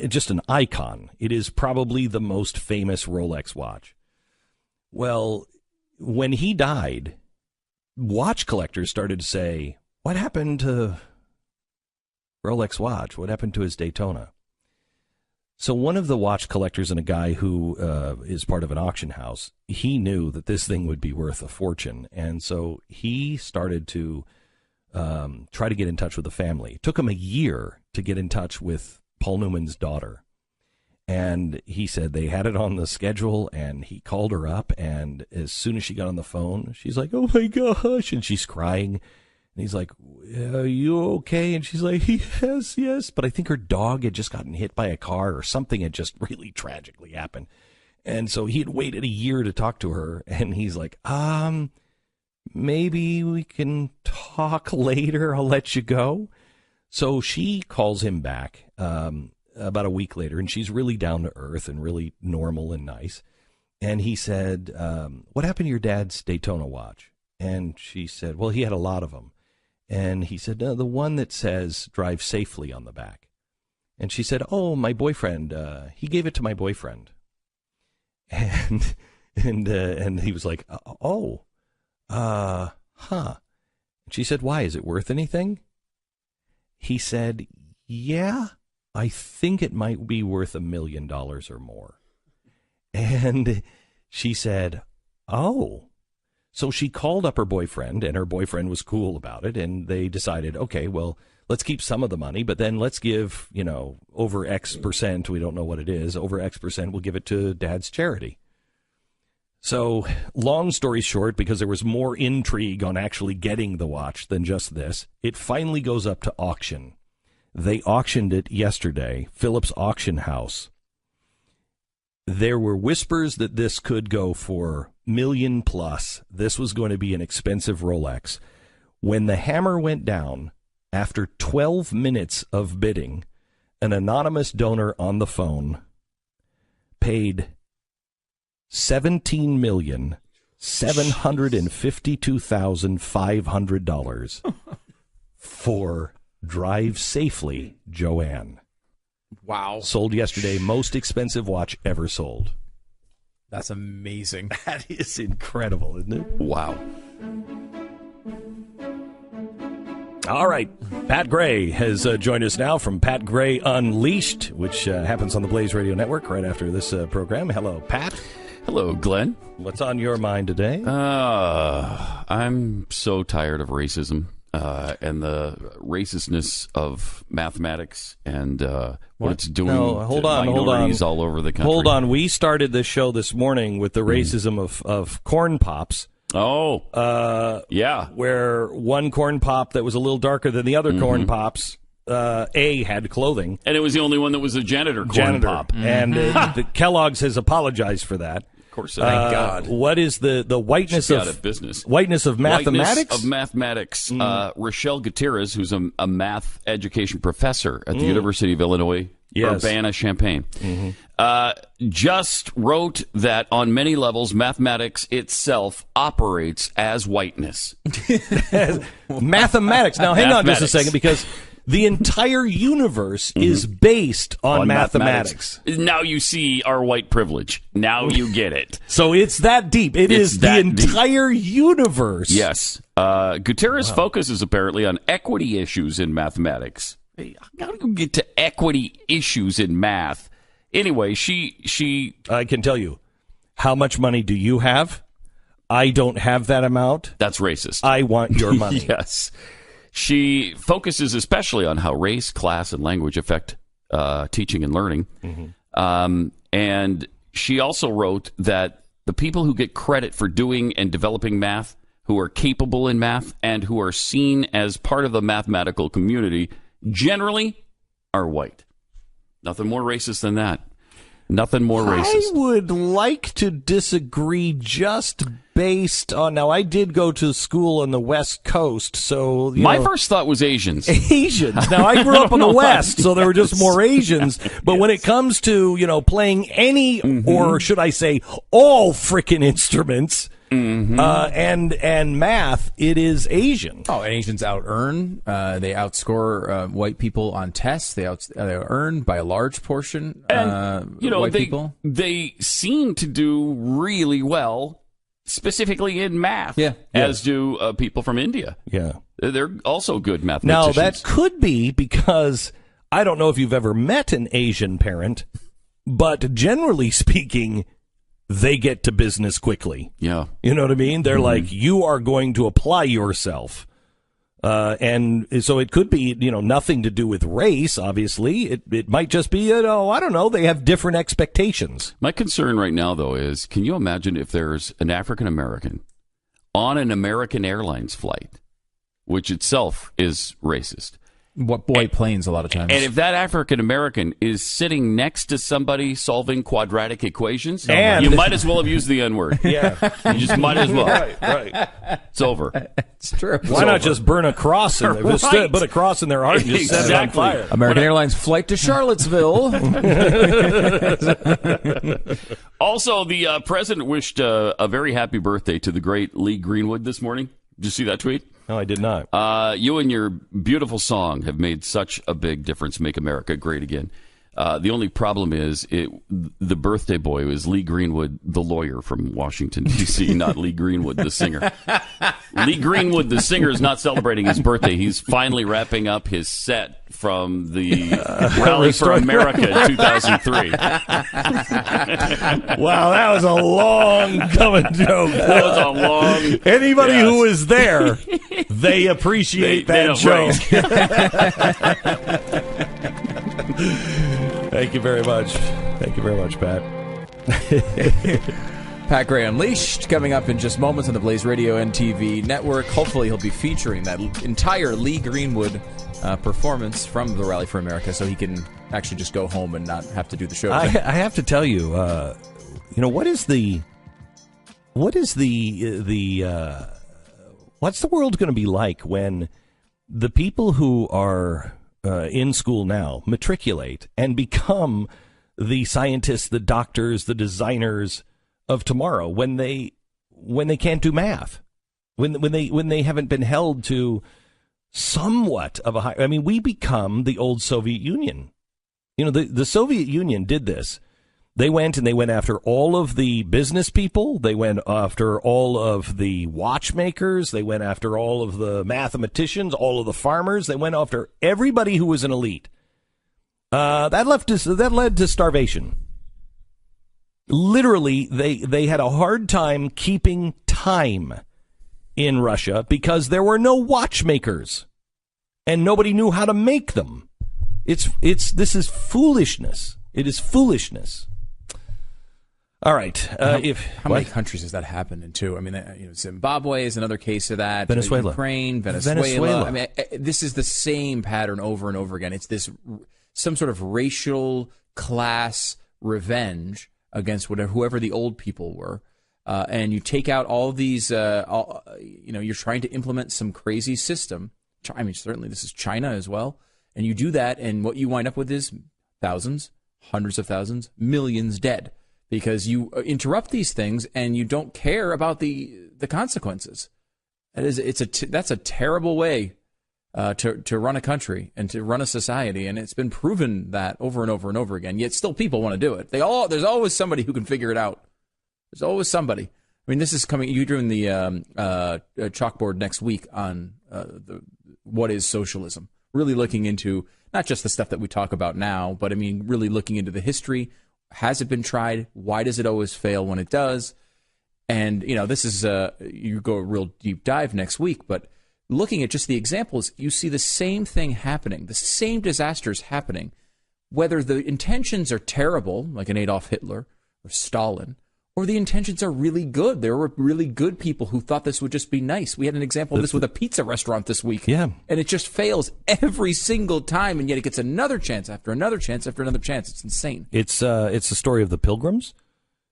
[SPEAKER 2] just an icon. It is probably the most famous Rolex watch. Well, when he died, watch collectors started to say, what happened to Rolex watch? What happened to his Daytona? So one of the watch collectors and a guy who is part of an auction house, he knew that this thing would be worth a fortune. And so he started to try to get in touch with the family. It took him a year to get in touch with Paul Newman's daughter. And he said they had it on the schedule, and he called her up, and as soon as she got on the phone, she's like, "Oh my gosh," and she's crying. And he's like, "Are you okay?" And she's like, yes. But I think her dog had just gotten hit by a car, or something had just really tragically happened. And so he had waited a year to talk to her, and he's like, maybe we can talk later. I'll let you go. So she calls him back about a week later, and she's really down to earth and really normal and nice. And he said, what happened to your dad's Daytona watch? And she said, well, he had a lot of them. And he said, no, the one that says "Drive safely" on the back. And she said, oh, my boyfriend, he gave it to my boyfriend. And he was like, huh. And she said, why? Is it worth anything? He said, yeah, I think it might be worth $1 million or more. And she said, oh. So she called up her boyfriend, and her boyfriend was cool about it, and they decided, okay, well, let's keep some of the money, but then let's give, over X percent, we don't know what it is, over X percent, we'll give it to Dad's charity. So, long story short, because there was more intrigue on actually getting the watch than just this, it finally goes up to auction. They auctioned it yesterday, Phillips Auction House. There were whispers that this could go for $1 million plus. This was going to be an expensive Rolex. When the hammer went down, after 12 minutes of bidding, an anonymous donor on the phone paid $17,752,500 for Drive Safely, Joanne.
[SPEAKER 3] Wow.
[SPEAKER 2] Sold yesterday, most expensive watch ever sold.
[SPEAKER 3] That's amazing.
[SPEAKER 2] That is incredible, isn't it?
[SPEAKER 13] Wow.
[SPEAKER 2] All right. Pat Gray has joined us now from Pat Gray Unleashed, which happens on the Blaze Radio Network right after this program. Hello, Pat.
[SPEAKER 13] Hello, Glenn.
[SPEAKER 2] What's on your mind today?
[SPEAKER 13] I'm so tired of racism and the racistness of mathematics and what it's doing to minorities all over the country.
[SPEAKER 2] Hold on. We started this show this morning with the racism of corn pops.
[SPEAKER 13] Oh, yeah.
[SPEAKER 2] Where one corn pop that was a little darker than the other corn pops, had clothing.
[SPEAKER 13] And it was the only one that was a janitor corn pop.
[SPEAKER 2] And the Kellogg's has apologized for that.
[SPEAKER 13] Of course. Thank God.
[SPEAKER 2] What is the whiteness of
[SPEAKER 13] out of business?
[SPEAKER 2] Whiteness of mathematics?
[SPEAKER 13] Whiteness of mathematics. Rochelle Gutierrez, who's a math education professor at the University of Illinois, Urbana-Champaign, just wrote that on many levels, mathematics itself operates as whiteness.
[SPEAKER 2] Mathematics. Now, hang on just a second, because the entire universe is based on mathematics.
[SPEAKER 13] Now you see our white privilege. Now you get it.
[SPEAKER 2] So it's that deep. It's is the entire universe.
[SPEAKER 13] Yes. Gutierrez focuses apparently on equity issues in mathematics. How do you get to equity issues in math? Anyway, she
[SPEAKER 2] I can tell you. How much money do you have? I don't have that amount.
[SPEAKER 13] That's racist.
[SPEAKER 2] I want your money.
[SPEAKER 13] Yes. She focuses especially on how race, class, and language affect teaching and learning. And she also wrote that the people who get credit for doing and developing math, who are capable in math, and who are seen as part of the mathematical community, generally are white. Nothing more racist than that. Nothing more racist.
[SPEAKER 2] I would like to disagree just based on... Now, I did go to school on the West Coast, so...
[SPEAKER 13] My first thought was Asians.
[SPEAKER 2] Asians. Now, I grew up on the West, so there were just more Asians. But when it comes to, playing any, or should I say, all frickin' instruments... and math, it is Asian.
[SPEAKER 3] Oh, and Asians out-earn. They outscore white people on tests. They earn by a large portion.
[SPEAKER 13] And,
[SPEAKER 3] white people.
[SPEAKER 13] They seem to do really well, specifically in math, as do people from India.
[SPEAKER 2] Yeah.
[SPEAKER 13] They're also good mathematicians.
[SPEAKER 2] Now, that could be because I don't know if you've ever met an Asian parent, but generally speaking, they get to business quickly.
[SPEAKER 13] Yeah.
[SPEAKER 2] You know what I mean? They're like, you are going to apply yourself. And so it could be, nothing to do with race, obviously. It might just be, I don't know, they have different expectations.
[SPEAKER 13] My concern right now, though, is can you imagine if there's an African-American on an American Airlines flight, which itself is racist?
[SPEAKER 3] White planes a lot of times.
[SPEAKER 13] And if that African-American is sitting next to somebody solving quadratic equations, you might as well have used the N-word.
[SPEAKER 2] Yeah.
[SPEAKER 13] You just might as well.
[SPEAKER 2] Right.
[SPEAKER 13] It's over.
[SPEAKER 3] It's true.
[SPEAKER 2] Why not just burn a cross in there? Just put a cross in their heart and just set it on fire.
[SPEAKER 3] American Airlines flight to Charlottesville.
[SPEAKER 13] Also, the president wished a very happy birthday to the great Lee Greenwood this morning. Did you see that tweet?
[SPEAKER 2] No, I did not.
[SPEAKER 13] You and your beautiful song have made such a big difference. Make America Great Again. The only problem is the birthday boy was Lee Greenwood, the lawyer from Washington, D.C., not Lee Greenwood, the singer. Lee Greenwood, the singer, is not celebrating his birthday. He's finally wrapping up his set from the Rally for America 2003.
[SPEAKER 2] Wow, that was a long coming joke.
[SPEAKER 13] That was a long...
[SPEAKER 2] Anybody who was there, they appreciate that joke. Thank you very much. Thank you very much, Pat.
[SPEAKER 3] Pat Gray Unleashed coming up in just moments on the Blaze Radio and TV network. Hopefully he'll be featuring that entire Lee Greenwood performance from the Rally for America, so he can actually just go home and not have to do the show.
[SPEAKER 2] I have to tell you, what's the world going to be like when the people who are in school now matriculate and become the scientists, the doctors, the designers of tomorrow, when they can't do math, when they haven't been held to somewhat of a high. I mean, we become the old Soviet Union. The Soviet Union did this. They went after all of the business people. They went after all of the watchmakers. They went after all of the mathematicians, all of the farmers. They went after everybody who was an elite. That led to starvation. Literally, they had a hard time keeping time in Russia because there were no watchmakers and nobody knew how to make them. This is foolishness. It is foolishness. All right.
[SPEAKER 3] How many countries has that happened in, too? I mean, Zimbabwe is another case of that.
[SPEAKER 2] Venezuela.
[SPEAKER 3] Ukraine, Venezuela. I mean, this is the same pattern over and over again. It's some sort of racial class revenge against whoever the old people were. And you take out all these, you're trying to implement some crazy system. I mean, certainly this is China as well. And you do that, and what you wind up with is thousands, hundreds of thousands, millions dead. Because you interrupt these things and you don't care about the consequences. That's a terrible way to run a country and to run a society, and it's been proven that over and over and over again. Yet still, people want to do it. There's always somebody who can figure it out. There's always somebody. I mean, this is coming. You're doing the chalkboard next week on what is socialism. Really looking into not just the stuff that we talk about now, but I mean, really looking into the history. Has it been tried? Why does it always fail when it does? And, this is, you go a real deep dive next week, but looking at just the examples, you see the same thing happening, the same disasters happening, whether the intentions are terrible, like an Adolf Hitler or Stalin, or the intentions are really good. There were really good people who thought this would just be nice. We had an example of this with a pizza restaurant this week.
[SPEAKER 2] Yeah.
[SPEAKER 3] And it just fails every single time, and yet it gets another chance after another chance after another chance. It's insane.
[SPEAKER 2] It's the story of the Pilgrims,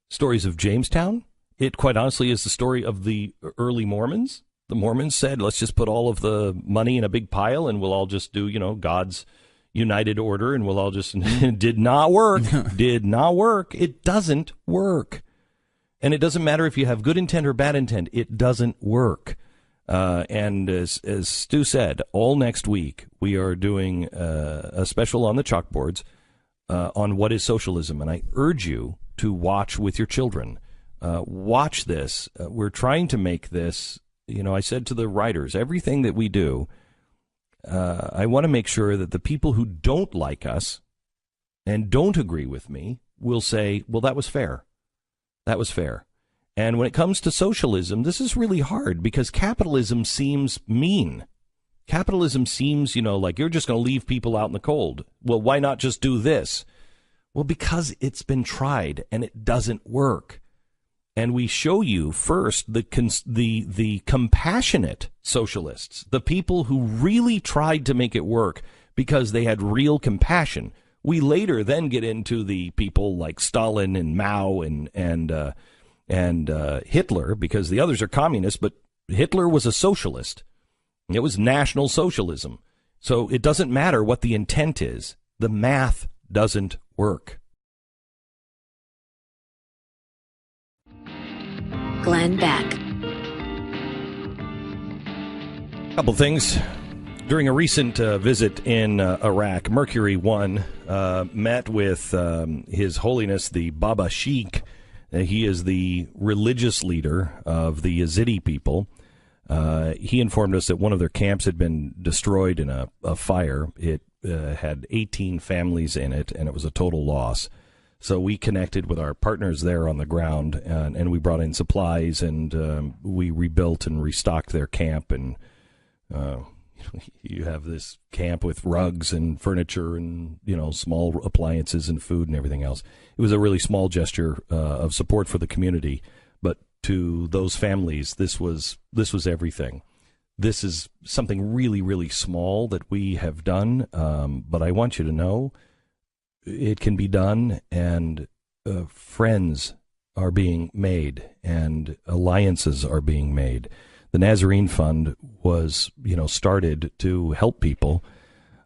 [SPEAKER 2] stories of Jamestown. It quite honestly is the story of the early Mormons. The Mormons said, let's just put all of the money in a big pile and we'll all just do, God's united order, and we'll all just... Did not work. Did not work. It doesn't work. And it doesn't matter if you have good intent or bad intent. It doesn't work. And as Stu said, all next week we are doing a special on the chalkboards on what is socialism. And I urge you to watch with your children. Watch this. We're trying to make this, I said to the writers, everything that we do, I want to make sure that the people who don't like us and don't agree with me will say, well, that was fair. That was fair. And when it comes to socialism, this is really hard because capitalism seems mean. Capitalism seems, like you're just going to leave people out in the cold. Well, why not just do this? Well, because it's been tried and it doesn't work. And we show you first the compassionate socialists, the people who really tried to make it work because they had real compassion. We later then get into the people like Stalin and Mao and Hitler, because the others are communists, but Hitler was a socialist. It was National Socialism. So it doesn't matter what the intent is. The math doesn't work.
[SPEAKER 1] Glenn Beck.
[SPEAKER 2] Couple things. During a recent visit in Iraq, Mercury One met with His Holiness the Baba Sheikh. He is the religious leader of the Yazidi people. He informed us that one of their camps had been destroyed in a fire. It had 18 families in it, and it was a total loss. So we connected with our partners there on the ground, and we brought in supplies, and we rebuilt and restocked their camp, and you have this camp with rugs and furniture and, small appliances and food and everything else. It was a really small gesture of support for the community. to those families, this was everything. This is something really, really small that we have done, but I want you to know it can be done, and friends are being made, and alliances are being made. The Nazarene Fund was, started to help people,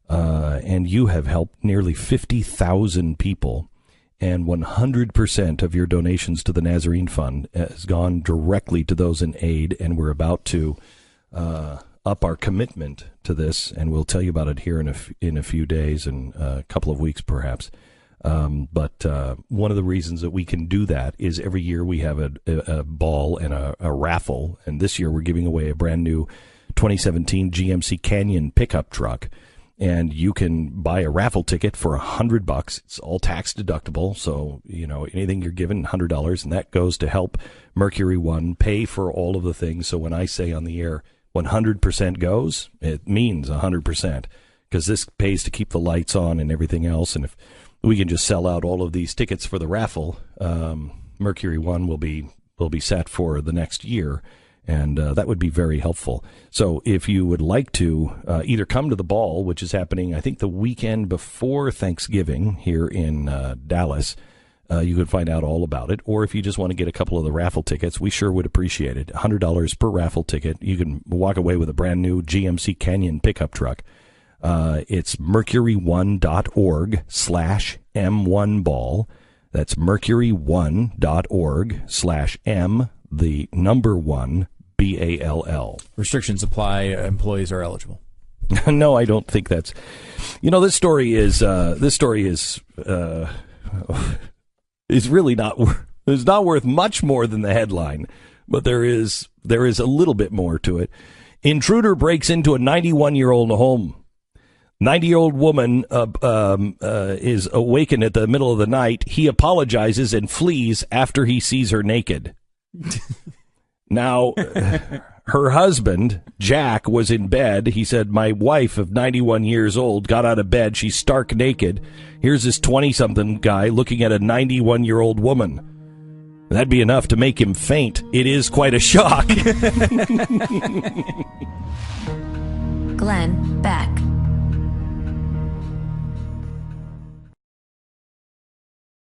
[SPEAKER 2] and you have helped nearly 50,000 people, and 100% of your donations to the Nazarene Fund has gone directly to those in aid, and we're about to up our commitment to this, and we'll tell you about it here in a few days and a couple of weeks perhaps. But one of the reasons that we can do that is every year we have a ball and a raffle, and this year we're giving away a brand new 2017 GMC Canyon pickup truck, and you can buy a raffle ticket for $100. It's all tax deductible, so anything you're given $100, and that goes to help Mercury One pay for all of the things. So when I say on the air 100% goes, it means 100%, because this pays to keep the lights on and everything else. And if we can just sell out all of these tickets for the raffle, Mercury One will be set for the next year, and that would be very helpful. So if you would like to either come to the ball, which is happening, I think, the weekend before Thanksgiving here in Dallas, you could find out all about it. Or if you just want to get a couple of the raffle tickets, we sure would appreciate it. $100 per raffle ticket. You can walk away with a brand new GMC Canyon pickup truck. It's mercury1.org/M1ball. That's mercury1.org/M, the number 1, BALL.
[SPEAKER 3] Restrictions apply. Employees are eligible.
[SPEAKER 2] No, I don't think that's. This story is really not. It's not worth much more than the headline, but there is a little bit more to it. Intruder breaks into a 91-year-old home. 90-year-old woman is awakened at the middle of the night. He apologizes and flees after he sees her naked. Now, her husband, Jack, was in bed. He said, my wife of 91 years old got out of bed. She's stark naked. Here's this 20-something guy looking at a 91-year-old woman. That'd be enough to make him faint. It is quite a shock.
[SPEAKER 1] Glenn Beck.